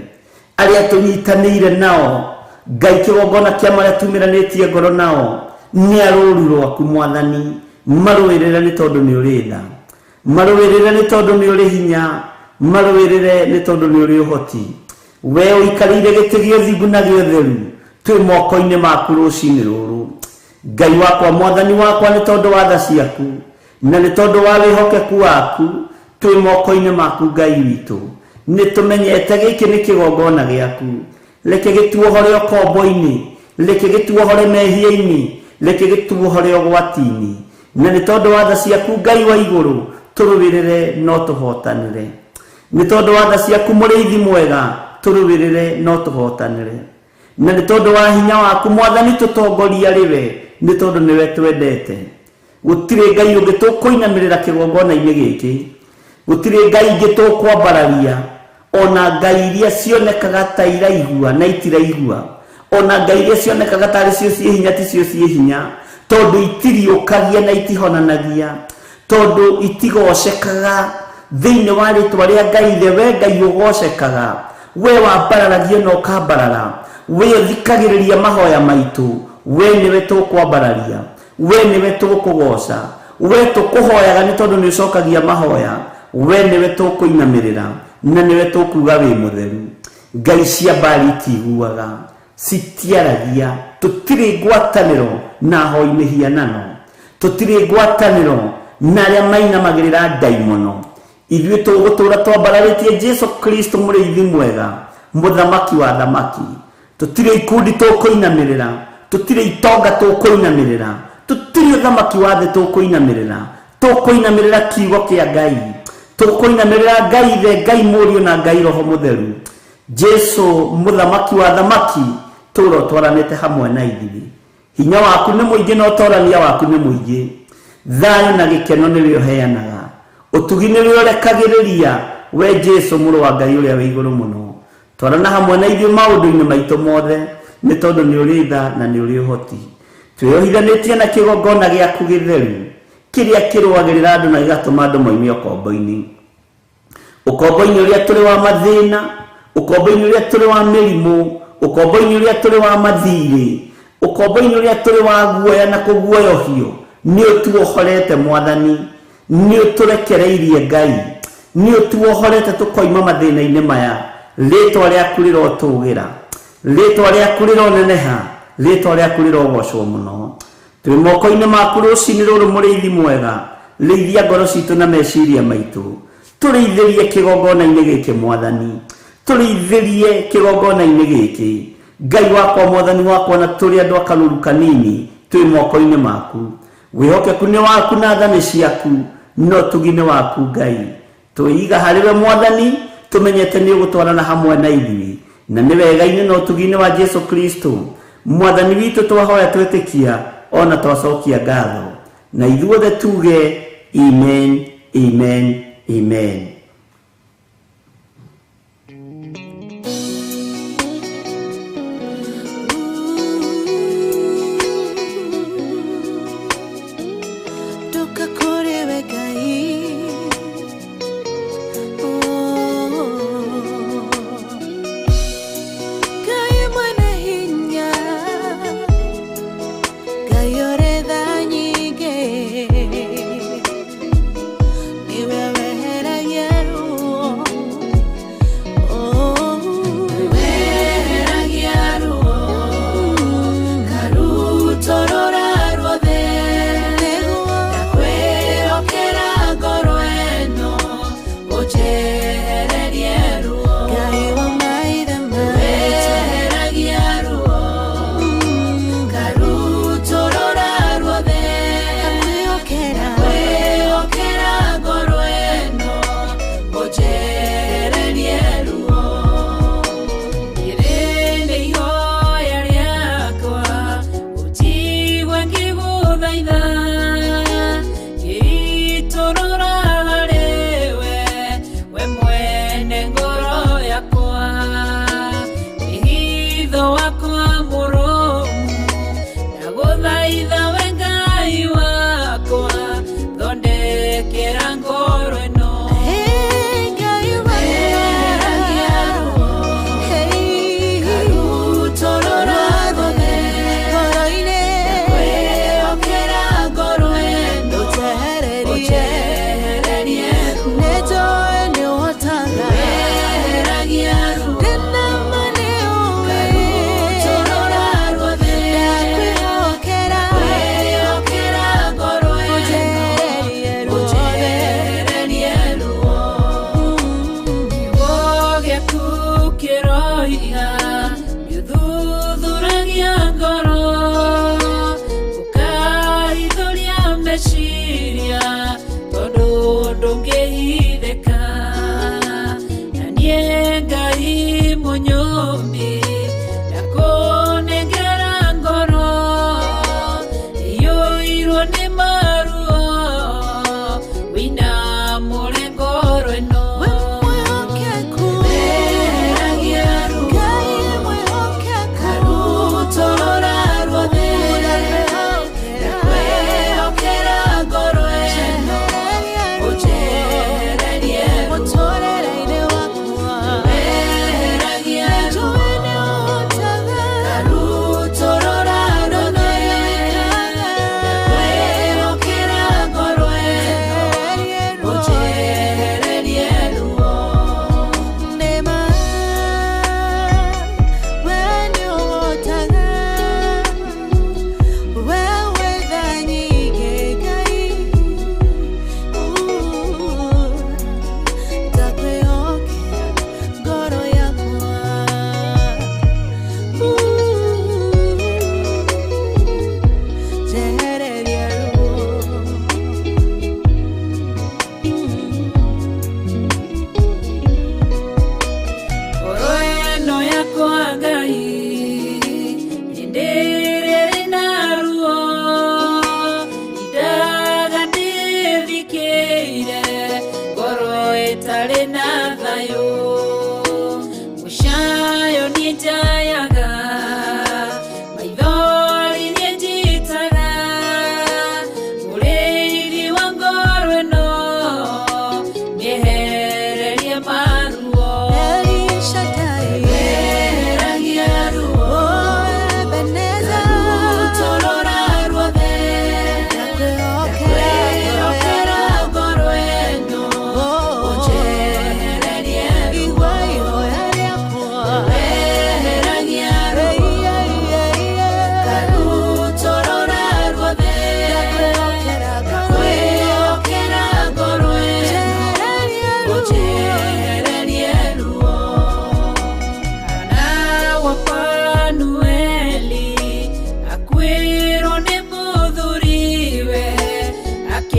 Arĩa tũnyitanĩire nao, Ngai kĩgongona kĩa marĩa tumĩranĩtie ngoro nao, nĩ arũũru rwaku Mwathani, marũĩrĩre nĩ tondũ nĩ ũrĩ tha. Marũĩrĩre nĩ tondũ nĩ ũrĩ hinya. Marũĩrĩre nĩ tondũ nĩ ũrĩ ũhoti. Wee ũikarĩire gĩtĩ gĩa ũthingu na gĩa ũtheru, twĩ moko-inĩ maku rũcinĩ rũrũ. Ngai wakwa, Mwathani wakwa, nĩ tondũ wa tha ciaku na nĩ tondũ wa wĩhokeku waku, twĩ moko-inĩ maku Ngai witũ. Nĩ tũmenyete gĩkĩ nĩ kĩgongona gĩaku. Reke gĩtuohore ũkombo-inĩ, reke gĩtuohore mehia-inĩ, reke gĩtuohore ũgwati-inĩ. Na nĩ tondũ wa tha ciaku Ngai wa igũrũ, tũrũĩrĩre no tũhotanĩre. Nĩ tondũ wa tha ciaku mũrĩithi mwega, tũrũĩrĩre no tũhotanĩre. Na nĩ tondũ wa hinya waku Mwathani, tũtongoria rĩwe, nĩ tondũ nĩwe twendete. Gũtirĩ Ngai ũngĩ tũkũinamĩrĩra kĩgongona-inĩ gĩkĩ. Gũtirĩ Ngai ingĩ tũkwambararia, ona Ngai iria cionekaga ta iraigua na itiraigua, ona Ngai iria cionekaga tarĩ cio ciĩ hinya ticio ciĩ hinya, tondũ itiriũkagia na itihonanagia, tondũ itigocekaga thĩinĩ wa rĩtwa rĩa Ngai. Ithe, we Ngai ũgocekaga, we wambararagia na ũkambarara, we ũthikagĩrĩria mahoya maitũ, we nĩwe tũkwambararia, we nĩwe tũkũgoca, we tũkũhoyaga nĩ tondũ nĩ ũcokagia mahoya, we nĩwe tũkũinamĩrĩra na nĩwe tũkuga wĩ mũtheru. Ngai cia Baali itiguaga, citiaragia, tutire ngwatanĩro na hoi mĩhianano, tutire ngwatanĩro na arĩa mainamagĩrĩra ndaimono. Ithuĩ tũgũtũũra twambararĩtie Jesu Kristo mũrĩithi mwega, mũthamaki wa thamaki. Tutire ikundi tũkũinamĩrĩra, tutire itonga tũkũinamĩrĩra, tutire ũthamaki wa thĩ tũkũinamĩrĩra, tũkũinamĩrĩra kiugo kĩa Ngai, tũkũinamĩrĩra Ngai Ithe, Ngai Mũriũ na Ngai Roho Mũtheru. Jesu mũthamaki wa thamaki, tũũra twaranĩte hamwe na ithuĩ. Hinya waku nĩ mũingĩ na ũtorania waku nĩ mũingĩ. Thayũ na gĩkeno nĩwe ũheanaga, ũtugi nĩwe ũrekagĩrĩria, we Jesu mũrũ wa Ngai ũrĩa wĩ igũrũ mũno. Twarana hamwe na ithuĩ maũndũ-inĩ maitũ mothe, nĩ tondũ nĩ ũrĩ tha na nĩ ũrĩ ũhoti. Twĩyohithanĩtie na kĩgongona gĩaku gĩtheru, kĩrĩa kĩrũagĩrĩra andũ na gĩgatũma andũ moime ũkombo-inĩ. Ũkombo-inĩ ũrĩa tũrĩ wa mathĩna, ũkombo-inĩ ũrĩa tũrĩ wa mĩrimũ, ũkombo-inĩ ũrĩa tũrĩ wa mathirĩ, ũkombo-inĩ ũrĩa tũrĩ wa guoya na kũguoyohio, nĩ ũtuohorete Mwathani, nĩ ũtũrekereirie Ngai, nĩ ũtuohorete tũkoima mathĩna-inĩ maya. Rĩtwa rĩaku rĩrotũgĩra, rĩtwa rĩaku rĩroneneha, rĩtwa rĩaku rĩrogocwo mũno. Twĩ moko-inĩ maku rũcinĩ rũrũ mũrĩithi mwega, rĩithia ngoro citũ na meciria maitũ, tũrĩithĩrie kĩgongona-inĩ gĩkĩ Mwathani, tũrĩithĩrie kĩgongona-inĩ gĩkĩ Ngai wakwa, Mwathani wakwa, na tũrĩ andũ akaluru kanini, twĩ moko-inĩ maku. Wĩhokeku nĩ waku na tha nĩ ciaku, no tugi nĩ waku Ngai. Twĩiga harĩwe Mwathani, tumenyete nĩ ũgũtwarana hamwe na ithuĩ, na nĩ wega-inĩ na ũtugi-inĩ wa Jesu Kristo Mwathani witũ twahoya twĩtĩkia, ona twacokia ngatho, na ithuothe tuge amen, amen, amen. Joy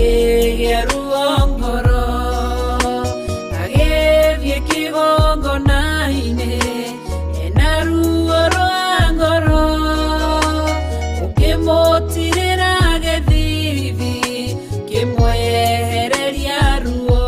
akĩgĩa ruo ngoro agĩthiĩ kĩgongona-inĩ ena ruo rwa ngoro ũkĩmũtirĩra gĩthithi kĩmwehereria ruo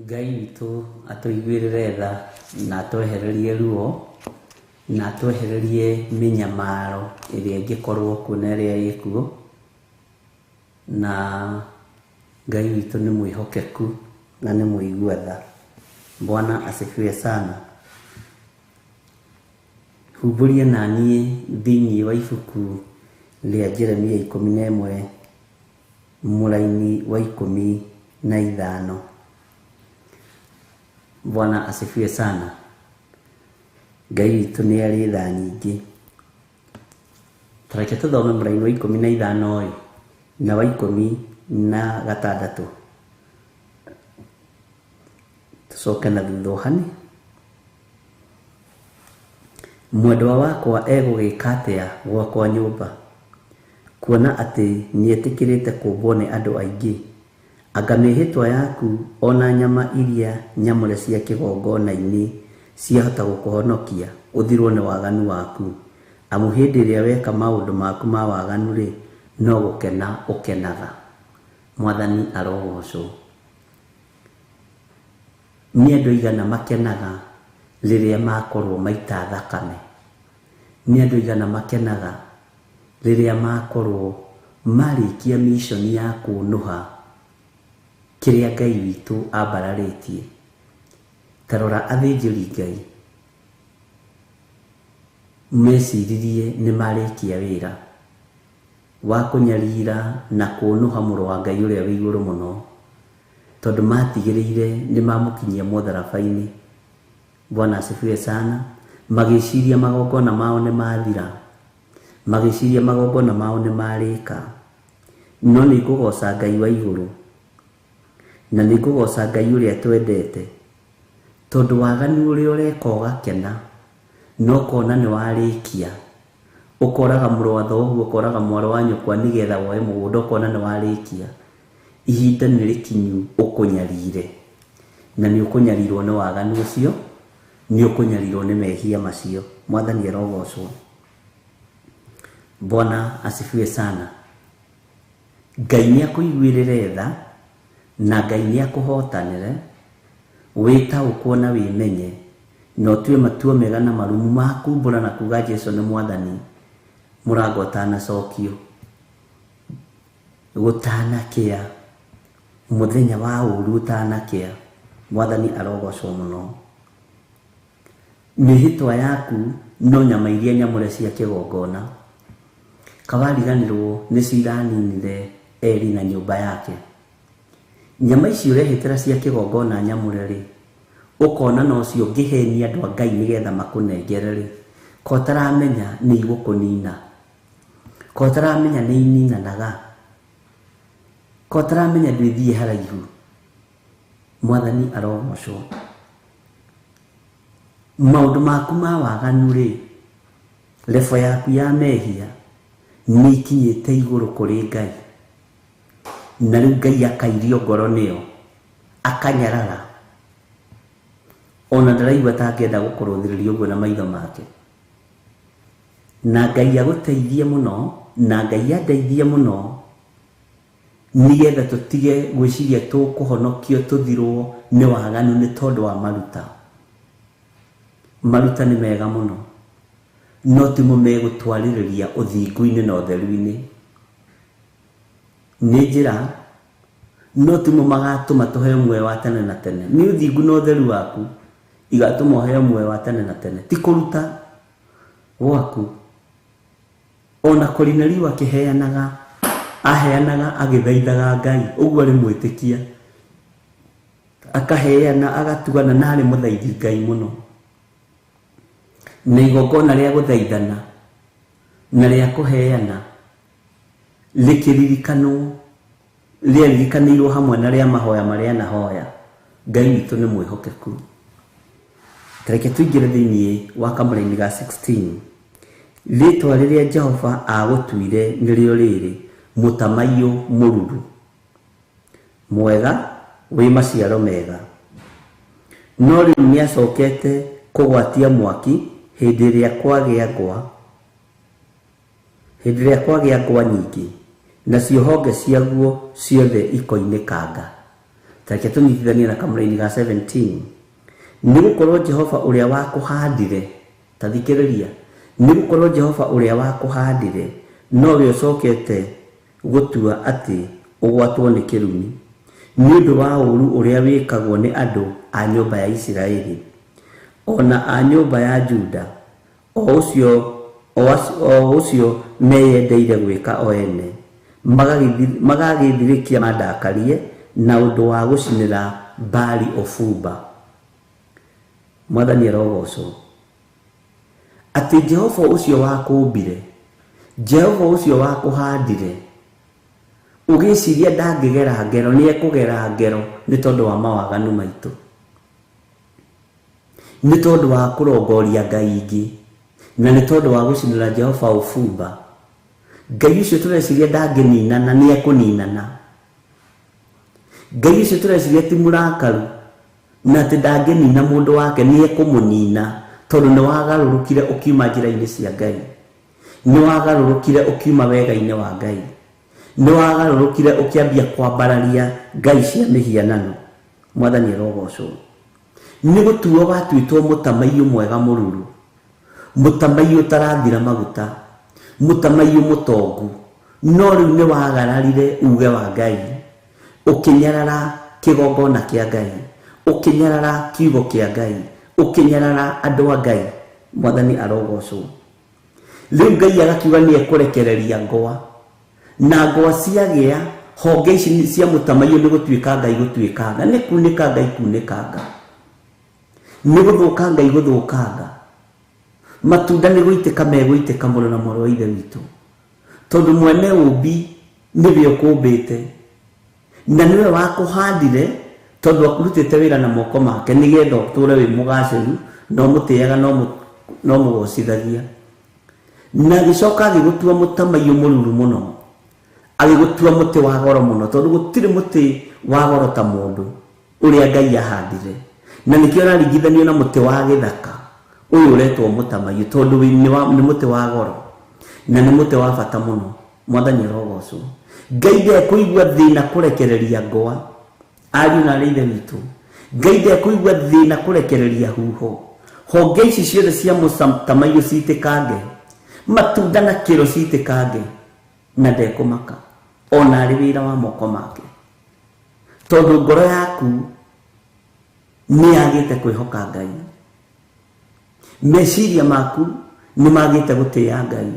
Ngai witũ atũiguĩrĩre tha na atwehererie ruo na atwehererie mĩnyamaro ĩrĩa ĩngĩkorwo kuo na ĩrĩa ĩkuo, na Ngai witũ nĩ mwĩhokeku na nĩ mũigua tha. Bwana asifiwe sana. Humbũria na niĩ thĩinĩ wa ibuku rĩa Jeremia 11 mũraini wa 15. Bwana asifiwe sana. Ngai witũ nĩ arĩ tha nyingĩ. Tareke tũthome mũraini wa 15 na wa 16. Tucoke na thutha-inĩ. Mwendwa wakwa egũgĩka atĩa gwakwa nyũmba, kuona atĩ nĩetĩkĩrĩte kũmbwo nĩ andũ aingĩ, anga mĩhĩtwa yaku ona nyama iria nyamũre cia kĩgongona-inĩ ciahota gũkũhonokia ũthirwo nĩ waganu waku, amu hĩndĩ ĩrĩa weka maũndũ maku ma waganu-rĩ, no gũkena ũkenaga. Mwathani arogocwo. Nĩ andũ aigana makenaga rĩrĩa makorwo maita thakame? Nĩ andũ aigana makenaga rĩrĩa makorwo marĩkia mission ya kũnũha kĩrĩa Ngai witũ ambararĩtie? Tarora athĩnjĩri Ngai meciririe nĩ marĩkia wĩra wa kũnyarira na kũnũha mũrũ wa Ngai ũrĩa wĩ igũrũ mũno, tondũ matigĩrĩire nĩ mamũkinyia mũtharaba-inĩ. Bwana asifiwe sana. Magĩciria magongona mao nĩ mathira, magĩciria magongona mao nĩ marĩka, no nĩ ngũgoca Ngai wa igũrũ na nĩ ngũgoca Ngai ũrĩa twendete, tondũ waganu ũrĩa ũreka ũgakena, no kona nĩ warĩkia, ũkoraga mũrũ wa thoguo, ũkoraga mwarĩ wa nyũkwa nĩgetha woe mũgũnda, ũkona nĩ warĩkia, ihinda nĩ rĩkinyu ũkũnyarire, na nĩ ũkũnyarirwo nĩ waganu ũcio, nĩ ũkũnyarirwo nĩ mehia macio. Mwathani arogocwo. Bwana asifiwe sana. Ngai nĩ akũiguĩrĩre tha na Ngai nĩ akũhotanĩre, wĩtaũkwo na wĩmenye, na ũtue matua mega na marumu ma kumbũra na kuga Jesũ nĩ Mwathani, mũrango ũtanacokio, gũtanakĩa, mũthenya wa ũru ũtanakĩa. Mwathani arogocwo mũno. Mĩhĩtwa yaku no nyama iria nyamũre cia kĩgongona. Kawariganĩrwo nĩcio iraninire Eli na nyũmba yake. Nyama icio ũrehĩtĩra cia kĩgongona nyamũre-rĩ, ũkona no cio ngĩhenia andũ a Ngai nĩgetha makũnengere-rĩ, ko taramenya nĩ igũkũnina, ko taramenya nĩ ininanaga, ko taramenya ndwĩthiĩ haraihu. Mwathani arogocwo. Maũndũ maku ma waganu-rĩ, lebo yaku ya mehia nĩ ikinyĩte igũrũ kũrĩ Ngai, na rĩu Ngai akairio ngoro nĩyo, akanyarara. ona ndaraigua tangĩenda gũkũrũthĩrĩria ũguo na maitho make. Na Ngai agũteithie mũno, na Ngai andeithie mũno, nigetha tũtige gwĩciria tũkũhonokio tũthirwo nĩ waganu nĩ tondũ wa maruta. Maruta nĩ mega mũno, no timo megũtwarĩrĩria ũthingu-inĩ na ũtheru-inĩ. Nĩ njĩra, no timo magatũma tũheo muoyo wa tene na tene. Nĩ ũthingu na ũtheru waku igatũma ũheo muoyo wa tene na tene, ti kũruta gwaku. Ona Korinelio akĩheanaga, aheanaga agĩthaithaga Ngai, ũguo arĩ mwĩtĩkia, akaheana agatugana na arĩ mũthaithi Ngai mũno. Na igongona rĩa gũthaithana na rĩa kũheana rĩaririkanĩirwo hamwe na rĩa mahoya marĩa anahoya. Ngai witũ nĩ mwĩhokeku. Tareke tũingĩre thĩinĩ wa kamũra-inĩ ga 16. Rĩtwa rĩrĩa Jehova agũtuire nĩrĩo rĩrĩ, mũtamaiyũ mũruru, mwega wĩ maciaro mega. No rĩu nĩacokete kũgwatia mwaki hĩndĩ ĩrĩa kwagĩa ngwa nyingĩ, nacio honge ciaguo ciothe ikoinĩkanga. Tareke tũnyitithanie na kamũra-inĩ ga 17. Nĩgũkorwo Jehova ũrĩa wakũhandire, ta thikĩrĩria, nĩgũkorwo Jehova ũrĩa wakũhandire nowe ũcokete gũtua atĩ ũgwatwo nĩ kĩrumi, nĩ ũndũ wa ũũru ũrĩa wĩkagwo nĩ andũ a nyũmba ya Isiraeli, ona a nyũmba ya Juda, o ũcio meyendeire gwĩka o ene, magagĩthirĩkia mandakarie na ũndũ wa gũcinĩra Baali ũbumba. Mwathani arogocwo. Atĩ Jehova ũcio wakũmbire, Jehova ũcio wakũhandire, ũgĩciria ndangĩgera ngero, nĩ ekũgera ngero nĩ tondũ wa mawaganu maitũ, nĩ tondũ wa kũrongoria ngai ingĩ, na nĩ tondũ wa gũcinĩra Jehova ũbumba. Ngai ũcio tũreciria ndangĩninana, nĩ ekũninana. Ngai ũcio tũreciria ti mũrakaru na atĩ ndangĩnina mũndũ wake, nĩ ekũmũnina tondũ nĩ wagarũrũkire ũkiuma njĩra-inĩ cia Ngai, nĩ wagarũrũkire ũkiuma wega-inĩ wa Ngai, nĩ wagarũrũkire ũkĩambia kwambararia ngai cia mĩhianano. Mwathani arogocwo. Nĩ gũtuo watuĩtwo mũtamaiyũ mwega mũruru, mũtamaiyũ ũtarathira maguta, mũtamaiyũ mũtongu, no rĩu nĩ wagararire uge wa Ngai, ũkĩnyarara kĩgongona kĩa Ngai, ũkĩnyarara kiugo kĩa Ngai, ũkĩnyarara andũ a Ngai. Mwathani arogocwo. Rĩu Ngai agakiuga nĩ ekũrekereria ngwa, na ngwa ciagĩa, honge ici cia mũtamaiyũ nĩ gũtuĩkanga igũtuĩkanga, nĩ kunĩkanga ikunĩkanga, nĩ gũthũkanga igũthũkanga, matunda nĩ gũitĩka megũitĩka mũno na mũrũ wa ithe witũ, tondũ mwene ũmbi nĩwe ũkũmbĩte na nĩwe wakũhandire, tondũ akũrutĩte wĩra na moko make nĩgetha ũtũũre wĩ mũgacĩru, no mũtĩaga no mũgocithagia. Na agĩcoka agĩgũtua mũtamaiyũ mũruru mũno, agĩgũtua mũtĩ wa goro mũno, tondũ gũtirĩ mũtĩ wa goro ta mũndũ ũrĩa Ngai ahandire, na nĩkĩo ũraringithanio na mũtĩ wa gĩthaka ũyũ ũretwo mũtamaiyũ, tondũ nĩ mũtĩ wa goro na nĩ mũtĩ wa bata mũno. Mwathani arogocwo. Ngai ndekũigua thĩna kũrekereria ngwa, ariũ na arĩ ithe witũ. Ngai ndekũigua thĩna kũrekereria huho, honge ici ciothe cia mũtamaiyũ citĩkange, matunda na kĩro citĩkange, na ndekũmaka ona arĩ wĩra wa moko make, tondũ ngoro yaku nĩ yagĩte kwĩhoka Ngai, meciria maku nĩ magĩte gũtĩĩa Ngai,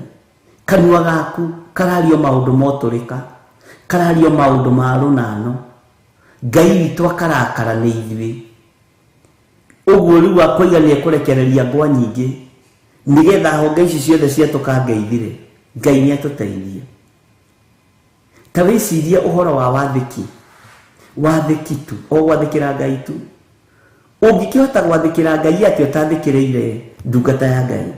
kanua gaku karario maũndũ motũrĩka, karario maũndũ ma rũnano. Ngai witũ akarakara nĩ ithuĩ, ũguo rĩu akoiga nĩ ekũrekereria ngwa nyingĩ nĩgetha honge ici ciothe ciatũkange ithire. Ngai nĩ atũteithie. Ta wĩcirie ũhoro wa wathĩki tu, o gwathĩkĩra Ngai tu. Ũngĩkĩhota gwathĩkĩra Ngai atĩ ũtathĩkĩrĩire ndungata ya Ngai,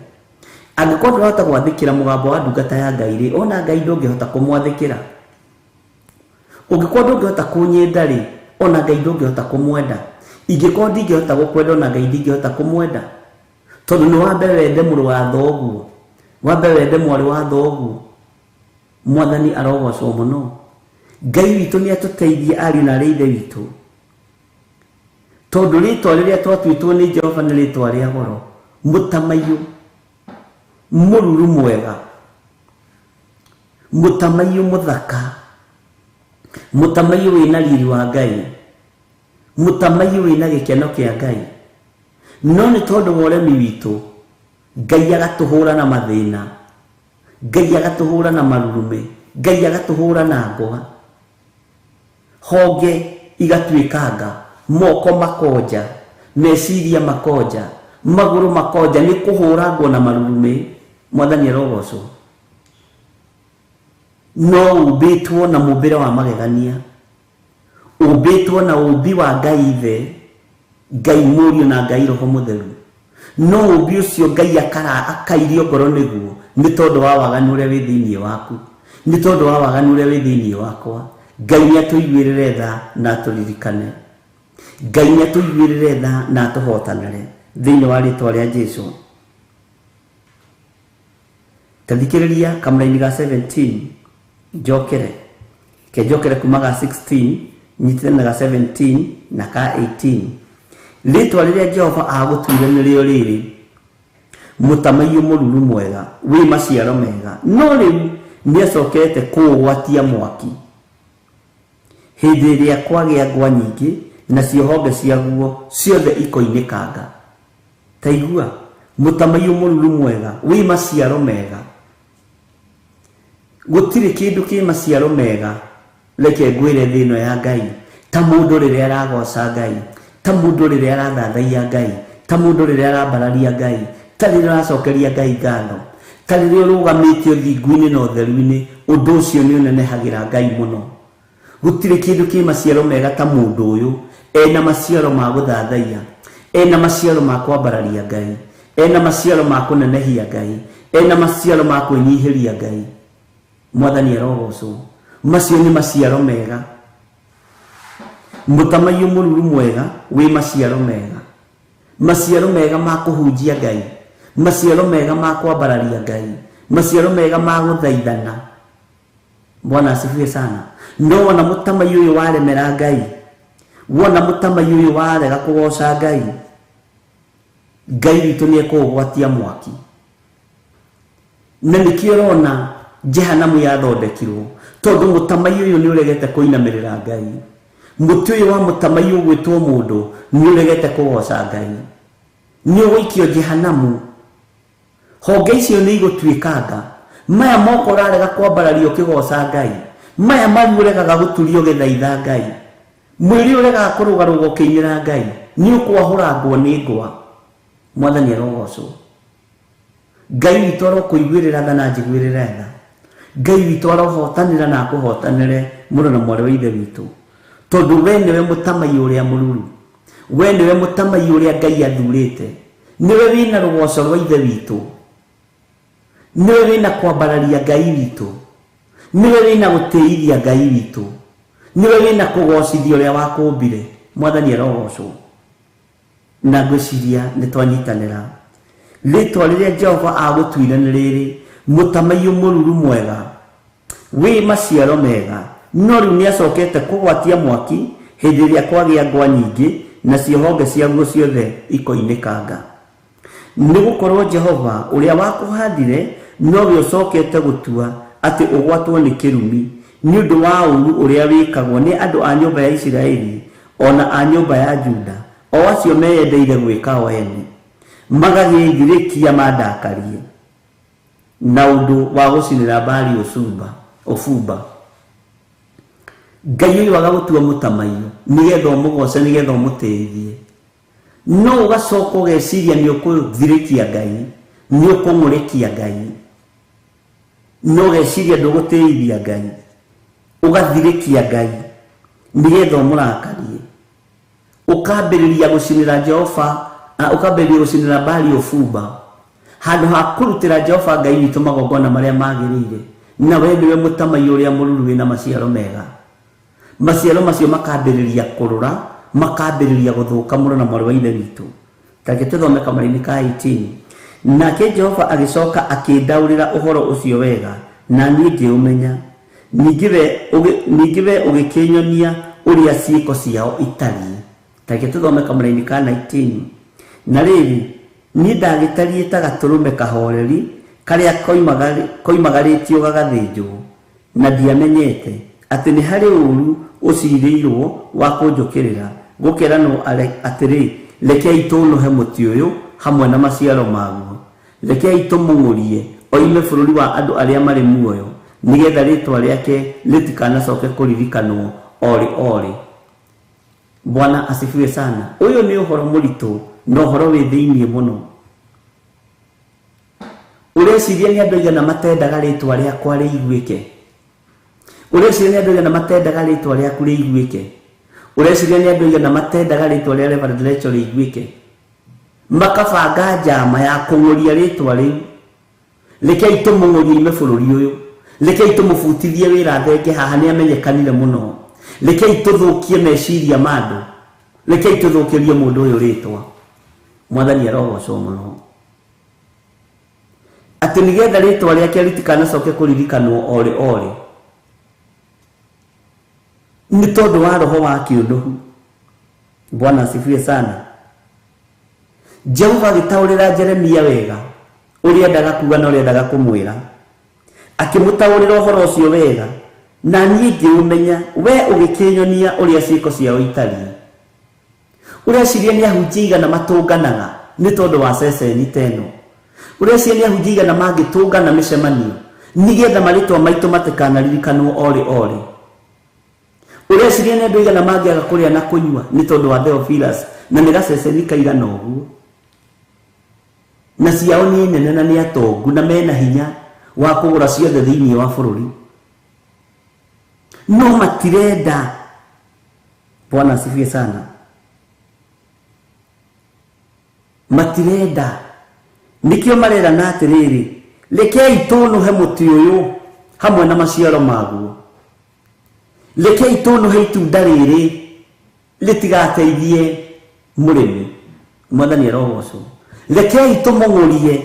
angĩkorwo ndũhota gwathĩkĩra mũgambo wa ndungata ya Ngai rĩ, ona Ngai ndũngĩhota kũmwathĩkĩra. Ũngĩkorwo ndũngĩhota kũnyenda rĩ, ona Ngai ndũngĩhota kũmwenda. ingĩkorwo ndingĩhota gũkwenda na Ngai ndingĩhota kũmwenda, tondũ nĩ wambe wende mũrũ wa thoguo, wambe wende mwarĩ wa thoguo. Mwathani arogocwo mũno. Ngai witũ nĩ atũteithie ariũ na arĩ ithe witũ, tondũ rĩtwa rĩrĩa twatuĩtwo nĩ Jehova nĩ rĩtwa rĩa goro. Mũtamaiyũ, mũruru mwega, mũtamaiyũ mũthaka, mũtamaiyũ wĩna riri wa Ngai, mũtamaiyũ wĩna gĩkeno kĩa Ngai. No nĩ tondũ wa ũremi witũ, Ngai agatũhũra na mathĩna, Ngai agatũhũra na marurume, Ngai agatũhũra na ngwa, honge igatuĩkanga, moko makonja, meciria makonja, magũrũ makonja, nĩ kũhũrangwo na marurume. Mwathani arogocwo. No ũmbĩtwo na mũmbĩre wa magegania, ũmbĩtwo na ũmbi wa Ngai Ithe, Ngai Mũriũ na Ngai Roho Mũtheru. No ũmbi ũcio Ngai akairio ngoro nĩguo, nĩ tondũ wa waganu ũrĩa wĩ thĩinĩ waku, nĩ tondũ wa waganu ũrĩa wĩ thĩinĩ wakwa. Ngai nĩ atũiguĩrĩre tha na atũririkane, Ngai nĩ atũiguĩrĩre tha na atũhotanĩre thĩinĩ wa rĩtwa rĩa Jesũ. Tathikĩrĩria kamũra-inĩ ga 17 njokere kuma ga 16 nyitire na ga 17 na ka 18. Rĩtwa rĩrĩa Jehova agũtuire nĩrĩo rĩrĩ, mũtamaiyũ mũruru mwega wĩ maciaro mega. No rĩu nĩ acokete kũũgwatia mwaki hĩndĩ ĩrĩa kwagĩa ngwa nyingĩ, nacio honge ciaguo ciothe ikoinĩkanga. Ta igua, mũtamaiyũ mũruru mwega wĩ maciaro mega. Gũtirĩ kĩndũ kĩ maciaro mega, reke ngwĩre thĩ ĩno ya Ngai, ta mũndũ rĩrĩa aragoca Ngai, ta mũndũ rĩrĩa arathathaiya Ngai, ta mũndũ rĩrĩa arambararia Ngai, ta rĩrĩa aracokeria Ngai ngatho, ta rĩrĩa ũrũgamĩte ũthingu-inĩ na ũtheru-inĩ. Ũndũ ũcio nĩ ũnenehagĩra Ngai mũno. Gũtirĩ kĩndũ kĩ maciaro mega ta mũndũ ũyũ ena maciaro ma gũthathaiya, ena maciaro ma kwambararia Ngai, ena maciaro ma kũnenehia Ngai, ena maciaro ma kwĩnyihĩria Ngai. Mwathani arogocwo. Macio nĩ maciaro mega. Mũtamaiyũ mũruru mwega wĩ maciaro mega, maciaro mega ma kũhunjia Ngai, maciaro mega ma kwambararia Ngai, maciaro mega ma gũthaithana. Bwana asifiwe sana. No wona mũtamaiyũ ũyũ waremera Ngai, wona mũtamaiyũ ũyũ warega kũgoca Ngai, Ngai witũ nĩ ekũũgwatia mwaki. Na nĩkĩo ũrona Jehanamu yathondekirwo, tondũ mũtamaiyũ ũyũ nĩ ũregete kũinamĩrĩra Ngai. Mũtĩ ũyũ wa mũtamaiyũ ũgwĩtwo mũndũ nĩ ũregete kũgoca Ngai, nĩ ũgũikio Jehanamu. Honge icio nĩ igũtuĩkanga. Maya moko ũrarega kwambararia ũkĩgoca Ngai, maya maru ũregaga gũturia ũgĩthaitha Ngai, mwĩrĩ ũregaga kũrũgarũga ũkĩinĩra Ngai, nĩ ũkwahũrangwo nĩ ngwa. Mwathani arogocwo. Ngai witũ arokũiguĩrĩra tha na njiguĩrĩre tha. Ngai witũ arohotanĩra na akũhotanĩre mũrũ na mwarĩ wa ithe witũ, tondũ we nĩwe mũtamaiyũ ũrĩa mũruru, we nĩwe mũtamaiyũ ũrĩa Ngai athurĩte, nĩwe wĩna rũgoco rwa ithe witũ, nĩwe wĩna kwambararia Ngai witũ, nĩwe wĩna gũtĩithia Ngai witũ, nĩwe wĩna kũgocithia ũrĩa wakũmbire. Mwathani arogocwo. Na ngwĩciria nĩ twanyitanĩra. Rĩtwa rĩrĩa Jehova agũtuire nĩ rĩrĩ, mũtamaiyũ mũruru mwega wĩ maciaro mega. No rĩu nĩ acokete kũgwatia mwaki hĩndĩ ĩrĩa kwagĩa ngwa nyingĩ, nacio honge ciaguo ciothe ikoinĩkanga. Nĩ gũkorwo Jehova ũrĩa wakũhandire nowe ũcokete gũtua atĩ ũgwatwo nĩ kĩrumi nĩ ũndũ wa ũũru ũrĩa wĩkagwo nĩ andũ a nyũmba ya Isiraeli ona a nyũmba ya Juda, o acio meyendeire gwĩka o ene, magagĩthirĩkia mandakarie na ũndũ wa gũcinĩra Baali ũbumba. Ngai ũyũ agagũtua mũtamaiyũ nĩgetha ũmũgoce, nĩgetha ũmũteithie. No ũgacoka ũgeciria nĩ ũkũthirĩkia Ngai, nĩ ũkũmũrĩkia Ngai, no ũgeciria ndũgũteithia Ngai, ũgathirĩkia Ngai nĩgetha ũmũrakarie, ũkambĩrĩria gũcinĩra Jehova, ũkambĩrĩria gũcinĩra Baali ũbumba, handũ ha kũrutĩra Jehova Ngai witũ magongona marĩa magĩrĩire. Na we nĩwe mũtamaiyũ ũrĩa mũruru wĩna maciaro mega. Maciaro macio makambĩrĩria kũrũra, makambĩrĩria gũthũka mũno na mwarĩ wa ithe witũ. Tareke tũthome Kamũra-inĩ ka 18. Nake Jehova agĩcoka akĩndaũrĩra ũhoro ũcio wega, na niĩ ngĩũmenya. Ningĩ we ũgĩkĩnyonia ũrĩa ciĩko ciao itariĩ. Tareke tũthome Kamũra-inĩ ka 19. Na rĩrĩ, niĩ ndagĩtariĩ ta gatũrũme kahoreri karĩa koimagarĩtio gagathĩnjwo, na ndiamenyete atĩ nĩ harĩ ũũru ũcirĩirwo wa kũnjũkĩrĩra, gũkeranwo atĩrĩ, rekei tũnũhe mũtĩ ũyũ hamwe na maciaro maguo, rekei tũmũng'ũrie oime bũrũri wa andũ arĩa marĩ muoyo, nĩgetha rĩtwa rĩake rĩtikanacoke kũririkanwo orĩ. Bwana asifiwe sana. Ũyũ nĩ ũhoro mũritũ na ũhoro wĩ thĩinĩ mũno. Ũreciria nĩ andũ aigana matendaga rĩtwa rĩakwa rĩiguĩke? Ũreciria nĩ andũ aigana matendaga rĩtwa rĩaku rĩiguĩke? Ũreciria nĩ andũ aigana matendaga rĩtwa rĩa Reverend Rachel rĩiguĩke? Makabanga njama ya kũng'ũria rĩtwa rĩu. Rekei tũmũng'ũrie ime bũrũri ũyũ, rekei tũmũbutithie wĩra thenge haha nĩ amenyekanire mũno, rekei tũthũkie meciria ma andũ, rekei tũthũkĩrie mũndũ ũyũ rĩtwa. Mwathani arogocwo mũno. Atĩ nĩgetha rĩtwa rĩake rĩtikanacoke kũririkanwo orĩ. Nĩ tondũ wa roho wa kĩũnũhu. Bwana asifiwe sana. Jehova agĩtaũrĩra Jeremia wega ũrĩa endaga kuga na ũrĩa endaga kũmwĩra, akĩmũtaũrĩra ũhoro ũcio wega, na niĩ ngĩũmenya. We ũgĩkĩnyonia ũrĩa ciĩko ciao itariĩ. Ũreciria nĩ ahunjia igana matũnganaga nĩ tondũ wa ceceni teno? Ũreciria nĩ ahunjia igana mangĩtũngana mĩcemanio nĩgetha marĩtwa maitũ matikanaririkanwo orĩ? Ũreciria nĩ andũ igana mangĩaga kũrĩa na kũnyua nĩ tondũ wa Theophilus na nĩ gaceceni kaigana ũguo? Na ciao nĩ nene na nĩ atongu na mena hinya wa kũgũra ciothe thĩinĩ wa bũrũri, no matirenda. Bwana asifiwe sana. Matirenda. Nikĩo marerana atĩrĩrĩ, rekei tũnũhe mũtĩ ũyũ hamwe na maciaro maguo, rekei tũnũhe itunda rĩrĩ rĩtigateithie mũrĩmi. Mwathani arogocwo. Rekei tũmũng'ũrie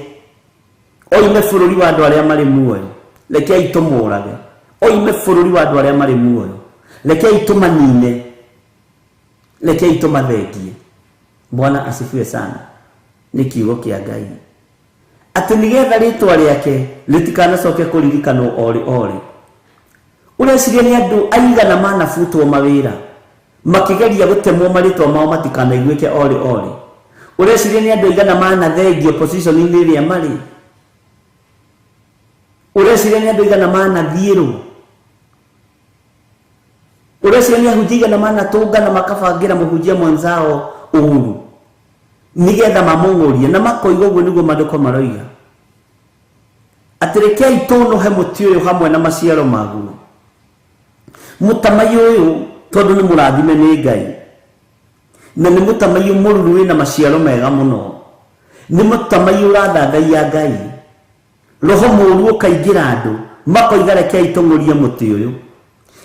oime bũrũri wa andũ arĩa marĩ muoyo, rekei tũmũũrage oime bũrũri wa andũ arĩa marĩ muoyo, rekei tũmanine, rekei tũmathengie. Bwana asifiwe sana. Nĩ kiugo kĩa Ngai. Atĩ nĩgetha rĩtwa rĩake rĩtikanacoke kũririkanwo orĩ. Ũreciria nĩ andũ aigana manabutwo mawĩra makĩgeria gũtemwo marĩtwa mao matikanaiguĩke orĩ? Ũreciria nĩ andũ aigana manathengio position-inĩ ĩrĩa marĩ? Ũreciria nĩ andũ aigana manathiĩrwo? Ũreciria nĩ ahunjia aigana manatũngana makabangĩra mũhunjia mwenzao ũũru nĩgetha mamũng'ũrie, na makoiga ũguo nĩguo maandĩko maroiga? Atĩ rekei tũnũhe mũtĩ ũyũ hamwe na maciaro maguo. Mũtamaiyũ ũyũ tondũ nĩ mũrathime nĩ Ngai, na nĩ mũtamaiyũ mũruru wĩna maciaro mega mũno, nĩ mũtamaiyũ ũrathathaiya Ngai. Roho mũũru ũkaingĩra andũ makoiga rekei tũng'ũrie mũtĩ ũyũ,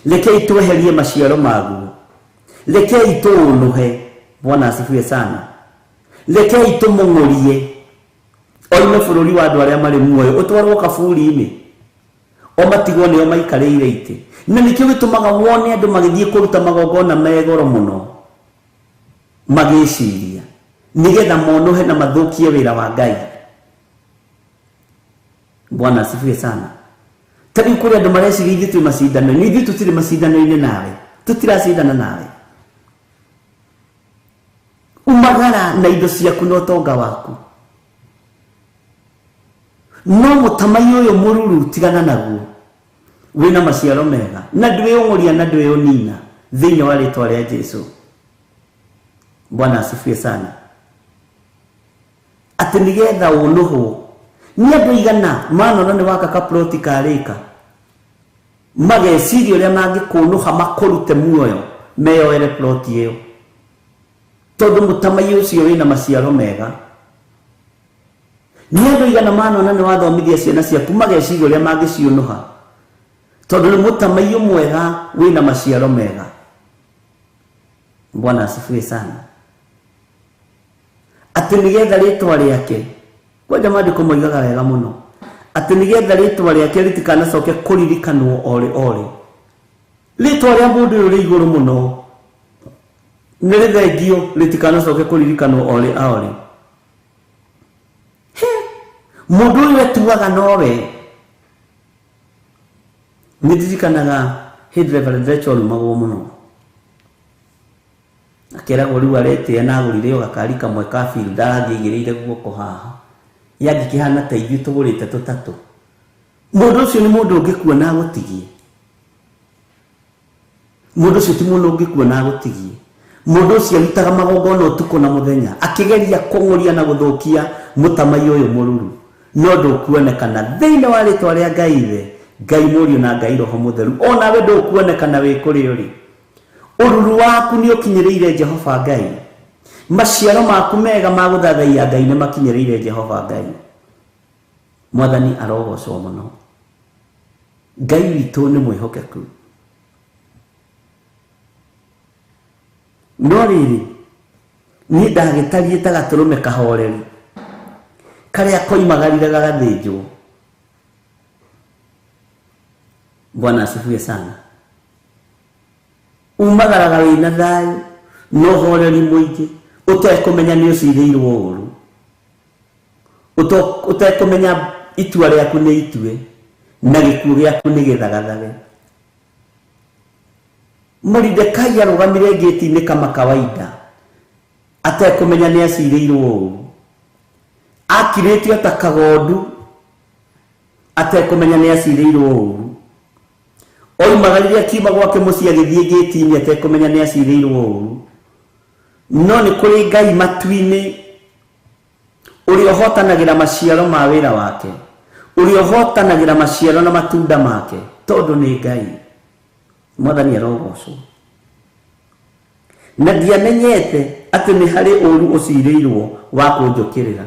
rekei tweherie maciaro maguo, rekei tũũnũhe. Bwana asifiwe sana. Rekei tũmũng'ũrie oime bũrũri wa andũ arĩa marĩ muoyo, ũtwarwo kaburi-inĩ o matigwo nĩo maikarĩire itĩ. Na nĩkĩo gĩtũmaga wone andũ magĩthiĩ kũruta magongona me goro mũno magĩciria nĩgetha monũhe na mathũkie wĩra wa Ngai. Bwana asifiwe sana. Tarĩu kũrĩ andũ mareciria ithuĩ twĩ macindano-inĩ. Ithuĩ tũtirĩ macindano-inĩ nawe, tũtiracindana nawe. Umagara na indo ciaku na ũtonga waku, no mũtamaiyũ ũyũ mũruru tigana naguo, wĩna maciaro mega, na ndwĩũng'ũria na ndwĩũnina thĩinĩ wa rĩtwa rĩa Jesũ. Bwana asifiwe sana. Atĩ nĩgetha ũnũhwo nĩ andũ aigana manona nĩ waka kaploti karĩka mageciria ũrĩa mangĩkũnũha makũrute muoyo meyoere ploti ĩyo, tondũ mũtamaiyũ ũcio wĩna maciaro mega. Nĩ andũ aigana manona nĩ wathomithia ciana ciaku mageciria ũrĩa mangĩciũnũha, tondũ nĩ mũtamaiyũ mwega wĩna maciaro mega. Bwana asifiwe sana. Ati nigetha ritwa riake, kwa jamani kumoigaga wega muno, ati nigetha ritwa riake ritikanacoke kuririkanwo ore ritwa ria mundu uri iguru muno ni rithengio ritikanacoke kuririkanwo ore mundu uyu etuaga nowe. Nidirikanaga hindi Reverend Rachel Magwo muno akiragwo riu arete na agurire gakari kamwe ka field athigirire guoko haha yagi kihana ta ithu tugurite tutatu. Mundu ucio ni mundu ungikua na gutigie, mundu ucio ti mundu ungikua na gutigie. Mundu ucio arutaga magongona utuku na muthenya akigeria kunguria na guthukia mutamai uyu mururu, no ndukuonekana thiini wa ritwa ria Ngai ithe, Ngai Mũriũ na Ngai Roho Mũtheru. Ona we ndukuonekana wi kuri uri, ururu waku ni ukinyiriire Jehova Ngai, maciaro maku mega ma guthathaia Ngai ni makinyiriire Jehova Ngai. Mwathani arogocwo muno. Ngai witu ni mwihokeku. No riri ni ndagitarie ta gaturume kahoreri karia koimagarire gagathinjwo. Bwana asifiwe sana. Umagaraga wina thayu no horeri muingi utekumenya ni uciriirwo uru, utekumenya itua riaku ni itue na gikuo giaku ni githagathage. Mordekai arugamire ngiti-ini kama kawaida atekumenya ni aciriirwo uru, akiritio ta kagondu atekumenya ni aciriirwo uru. Oimagarire kiuma gwake mucii agithie ngiti-ini atekumenya ni aciriirwo uru. No ni kuri Ngai matu-ini uri ohotanagira maciaro ma wira wake, uri ohotanagira maciaro na matunda make, tondu ni Ngai. Mwathani arogocwo. Na ndiamenyete ati ni hari uru uciriirwo wa kunjukirira.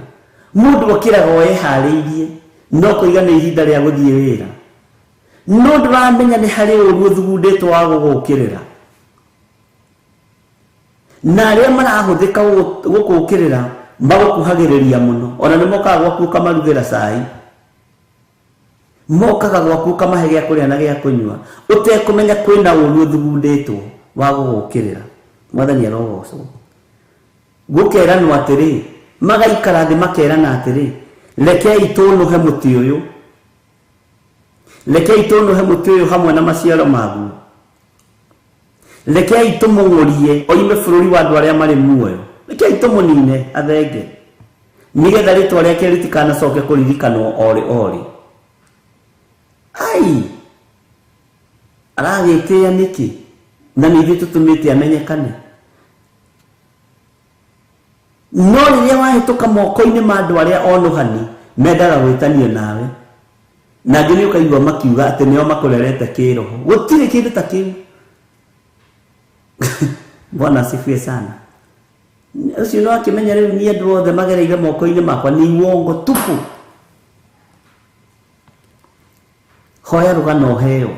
Mundu okiraga ehariirie no kuiga ni ihinda ria guthie wira, no ndiramenya ni hari uru uthugunditwo wa gugukirira. Na aria marahuthika gukukirira magukuhagiriria muno, ona ni mokaga gwaku kamarugira cai, mokaga gwaku kamahe gia kuria na gia kunyua, utekumenya kwina uru uthugunditwo wa gugukirira. Mwathani arogocwo. Gukeranwo atiri, magaikara thi makerana atiri, rekei tunuhe muti uyu, rekei tunuhe muti uyu hamwe na maciaro maguo, rekei tumung'urie oime bururi wa andu aria mari muoyo, rekei tumunine athenge, nigetha ritwa riake ritikanacoke kuririkanwo ore. Ai aragitia niki na nithi tutumite amenyekane. No riria wahituka moko-ini ma andu aria onuhani mendaga gwitanio nawe, na nginya ukaigua makiuga ati nio makurerete kiroho. Gutire kindu ta kiu. Bwana asifiwe sana. Ucio no akimenya riu ni andu othe magereire moko-ini makwa ni uongo tupu. Hoya rugano heo.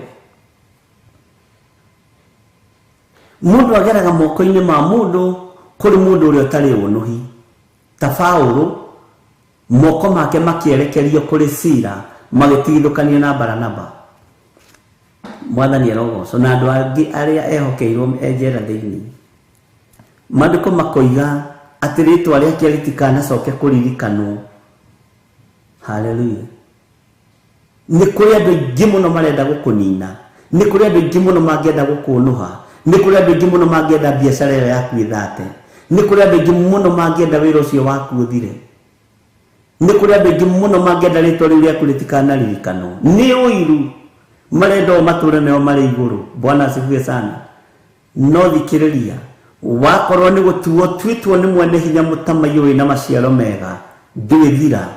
Mundu ageraga moko-ini ma mundu kuri mundu uria utari unuhi. Ta Paulo moko make makierekerio kuri Sila magitigithukanio na Baranaba. Mwathani arogocwo. Na andu angi aria ehokeirwo enjera thiini, maandiko makoiga ati ritwa riake ritikanacoke kuririkanwo. Haleluya. Ni kuri andu aingi muno marenda gukunina, ni kuri andu aingi muno mangienda gukunuha, ni kuri andu aingi muno mangienda biacara iyo yaku ithate, ni kuri andu aingi muno mangienda wira ucio waku uthire, ni kuri andu aingi muno mangienda ritwa riu riaku ritikanaririkanwo. Ni uiru marenda mature neo mari iguru. Bwana asifiwe sana. No thikiriria, wakorwo ni gutuo twitwo ni mwene hinya mutamai uyu na maciaro mega, ndwithira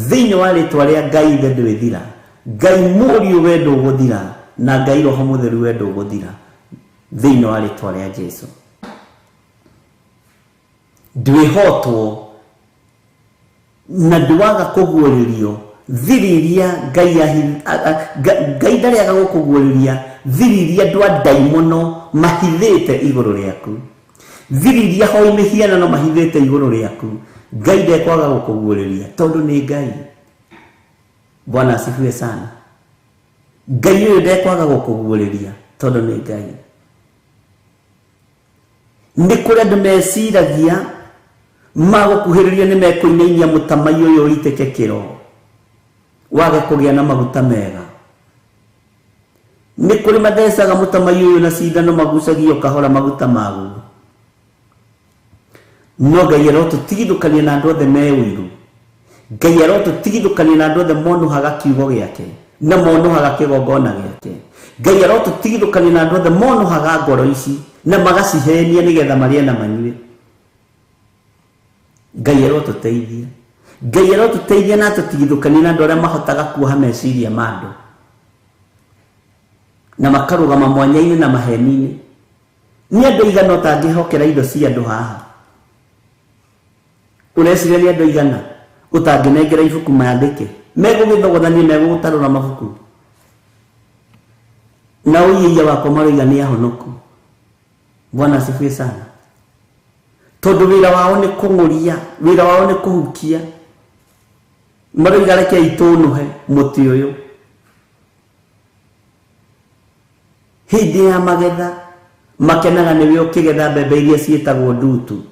thiini wa ritwa ria Ngai ithe, ndwithira. Ngai Mũriũ we ndũgũthira, na Ngai Roho Mũtheru we ndũgũthira thiini wa ritwa ria Jesu. Ndwihotwo na ndwaga kuguũrĩrio thiriria Ngai ndariaga gukuguũrĩria thiriria andu a ndaimono mahithĩte igũrũ rĩaku. thiriria hoi mihiana no mahithite iguru riaku Ngai ndekwaga gukuguũrĩria tondu ni Ngai. Bwana asifiwe sana. Ngai uyu ndekwaga gukuguũrĩria tondu ni Ngai. Ni kuri andu meciragia magukuhĩrĩria ni mekuinainia mũtamaiyũ ũyũ ũritĩke kĩro wage kũgĩa na maguta mega. Ni kuri mathecaga mũtamaiyũ ũyũ na cindano magucagio kahora maguta maguo. No Ngai arotũtigithũkania na andũ othe me ũiru. Ngai arotũtigithũkania na andũ othe monuhaga kiugo gĩake na monuhaga kĩgongona gĩake. Ngai arotũtigithũkania na andũ othe monuhaga ngoro ici na magacihenia nĩgetha marĩe na manyue. Ngai arotũteithia. Ngai arotũteithia na atũtigithũkania na andũ arĩa mahotaga kuoha meciria ma andũ na makarũgama mwanya-inĩ na maheni-inĩ. Nĩ andũ aigana ũtangĩhokera indo cia andũ haha? Ũreciria nĩ andũ aigana ũtangĩnengera ibuku mandĩke megũgĩthogothania megũgũtarũra mabuku? Na ũiya wakwa maroiga nĩ ahonoku. Bwana asifiwe sana. Tondu wĩra wao nĩ kũng'ũria, wĩra wao nĩ kũhukia. Maroiga reke itũnũhe mũtĩ ũyũ. Hĩndĩ ya magetha makenaga nĩwe ũkĩgetha mbembe iria ciĩtagwo ndutu.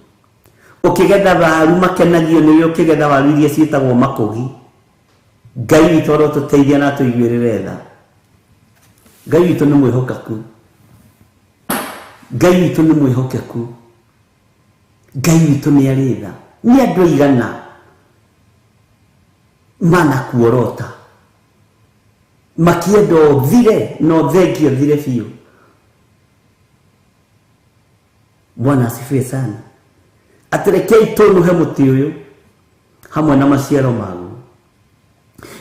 Ũkĩgetha waru makenagio nĩwe ũkĩgetha waru iria ciĩtagwo makũgi. Ngai witũ arotũteithia na atũiguĩrĩre tha. Ngai witũ nĩ mwĩhokeku. Ngai witũ nĩ mwĩhokeku. Ngai witũ nĩ arĩ tha. Nĩ andũ aigana manakuorota makienda ũthire no thengio thire biũ. Bwana asifiwe sana. Aterekei tũnũhe mũtĩ ũyũ hamwe na maciaro maguo.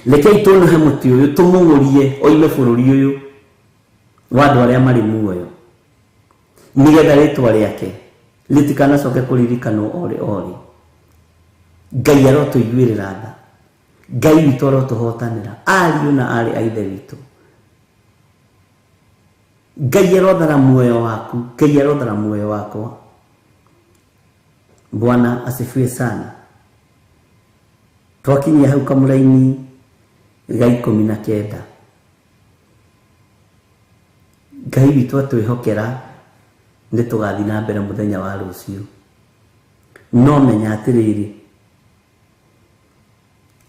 Rekei tũnũhe mũtĩ ũyũ tũmũng'ũrie oime bũrũri ũyũ wa andũ arĩa marĩ muoyo, nĩgetha rĩtwa rĩake rĩtikanacoke kũririkanwo ore ore. Ngai arotũiguĩrĩra tha. Ngai witũ arotũhotanĩra, ariũ na arĩ a ithe witũ. Ngai arothara muoyo waku, Ngai arothara muoyo wakwa. Bwana asifiwe sana. Twakinyia hau kamũraini ga 19. Ngai witũ atwĩhokera nĩ tũgathiĩ na mbere mũthenya wa rũciũ. No menya atĩrĩrĩ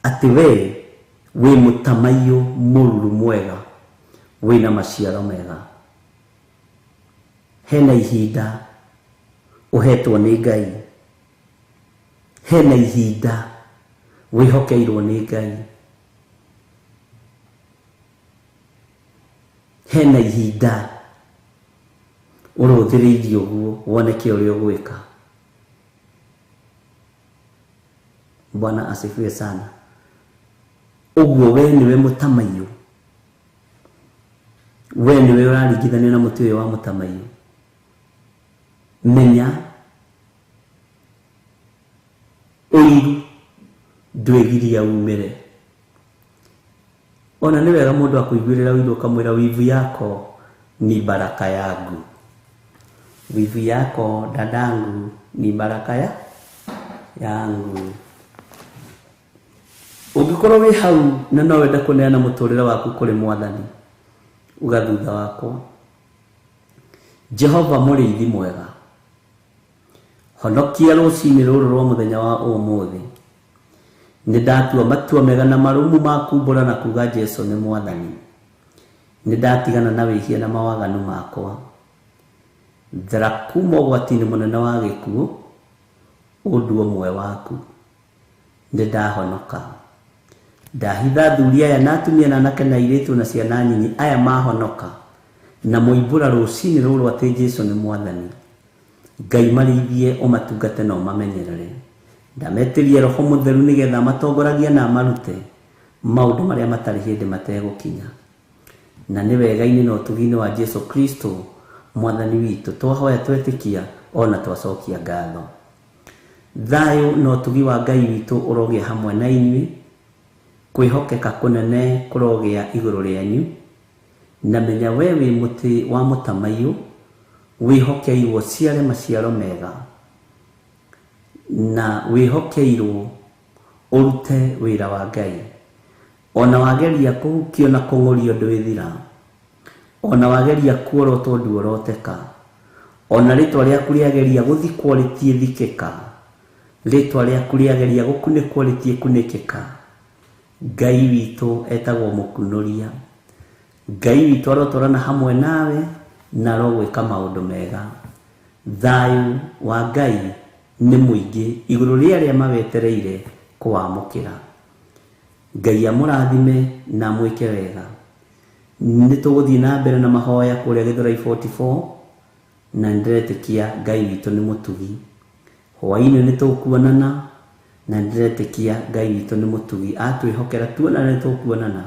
atĩ we wĩ mũtamaiyũ mũruru mwega wĩna maciaro mega. Hena ihinda ũhetwo nĩ Ngai. Hena ihinda wĩhokeirwo nĩ Ngai. Hena ihinda ũrũthĩrĩirio ũguo woneke ũrĩa ũgwĩka. Bwana asifiwe sana. Ũguo we nĩwe mũtamaiyũ. We nĩwe ũraringithanio na mũtĩ ũyũ wa mũtamaiyũ. Menya ũiru ndwĩgiria umĩre. Ona nĩ wega mũndũ akũiguĩrĩra ũiru ũkamwĩra wivu yako ni baraka yangu. Wivu yako dadangu ni baraka yangu. Ũngĩkorwo wĩ hau na no wenda kũneana mũtũrĩre waku kũrĩ Mwathani, uga thutha wakwa. Jehova mũrĩithi mwega, honokia rũcinĩ rũrũ rwa mũthenya wa ũmũthĩ. Nĩ ndatua matua mega na marũmu ma kumbũra na kuga Jesũ nĩ Mwathani. Nĩ ndatigana na wĩhia na mawaganu makwa. Thara kuma ũgwati-inĩ mũnene wa gĩkuũ, ũndũ ũmwe waku. Nĩ ndahonoka. Ndahitha athuri aya na atumia na anake na airĩtu na ciana nyinyi aya mahonoka na moimbũra rũcinĩ rũrũ atĩ Jesũ nĩ Mwathani. Ngai marĩithie ũmatungate na ũmamenyerere. Ndametĩria Roho Mũtheru nĩgetha matongoragia na marute maũndũ marĩa matarĩ hĩndĩ mategũkinya. Na nĩ wega-inĩ na ũtugi-inĩ wa Jesũ Kristo Mwathani witũ twahoya twetĩkia ona twacokia ngatho. Thayũ na ũtugi wa Ngai witũ ũrogĩa hamwe na inyuĩ. Kwĩhokeka kũnene kũrogĩa igũrũ rĩanyu. Na menya we wĩ mũtĩ wa mũtamaiyũ wihokeirwo ciare maciaro mega na wihokeirwo urute wira wa Ngai. Ona wageria kuhukio na kung'ũrio ndwĩthira, ona wageria kuorotwo nduoroteka, ona rĩtwa rĩaku rĩageria gũthikwo rĩtiĩthikĩka, rĩtwa rĩaku rĩageria gũkunĩkwo rĩtiĩkunĩkĩka. Ngai witũ etagwo mũkunũria. Ngai witũ arotwarana hamwe nawe na arogwĩka maũndũ mega. Thayũ wa Ngai nĩ mũingĩ igũrũ rĩa arĩa mawetereire kũwamũkĩra. Ngai amũrathime na mwĩke wega. Nĩtũgũthiĩ na mbere na mahoya kũrĩa Gĩthũrai 44 na ndĩretĩkia Ngai witũ nĩ mũtugi. Hwaĩ-inĩ nĩtũkuonana na ndĩretĩkia Ngai witũ nĩ mũtugi. Atwĩhokera tuonane tũkuonana.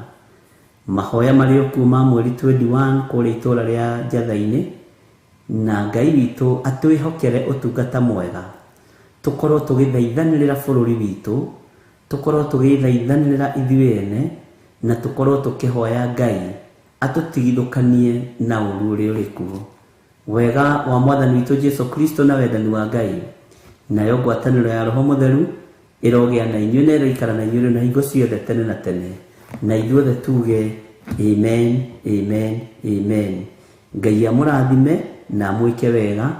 Mahoya marĩ okuo ma mweri 21 kũrĩa itũũra rĩa Njatha-inĩ, na Ngai witũ atwĩhokere ũtungata mwega. Tũkorwo tũgĩthaithanĩrĩra bũrũri witũ, tũkorwo tũgĩthaithanĩrĩra ithuĩ ene, na tũkorwo tũkĩhoya Ngai atũtigithũkanie na ũũru ũrĩa ũrĩ kuo. Wega wa Mwathani witũ Jesu Kristo na wendani wa Ngai nayo ngwatanĩro ya Roho Mũtheru ĩrogĩa na inyuĩ na ĩroikara na inyuĩ na hingo ciothe tene na tene. Na ithuothe tuge amen, amen, amen. Ngai amũrathime na mwĩke wega.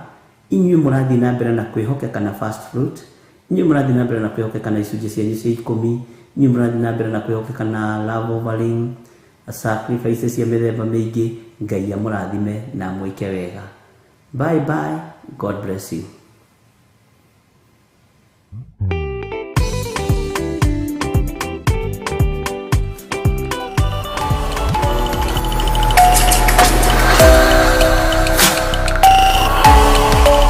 Inyuĩ mũrathiĩ na mbere na kwĩhokeka na First Fruit, inyuĩ mũrathiĩ na mbere na kwĩhokeka na icunjĩ cianyu cia 10, inyuĩ mũrathiĩ na mbere na kwĩhokeka na love offering, sacrifices cia mĩthemba mĩingĩ. Ngai amũrathime na mwĩke wega. Bye bye. God bless you.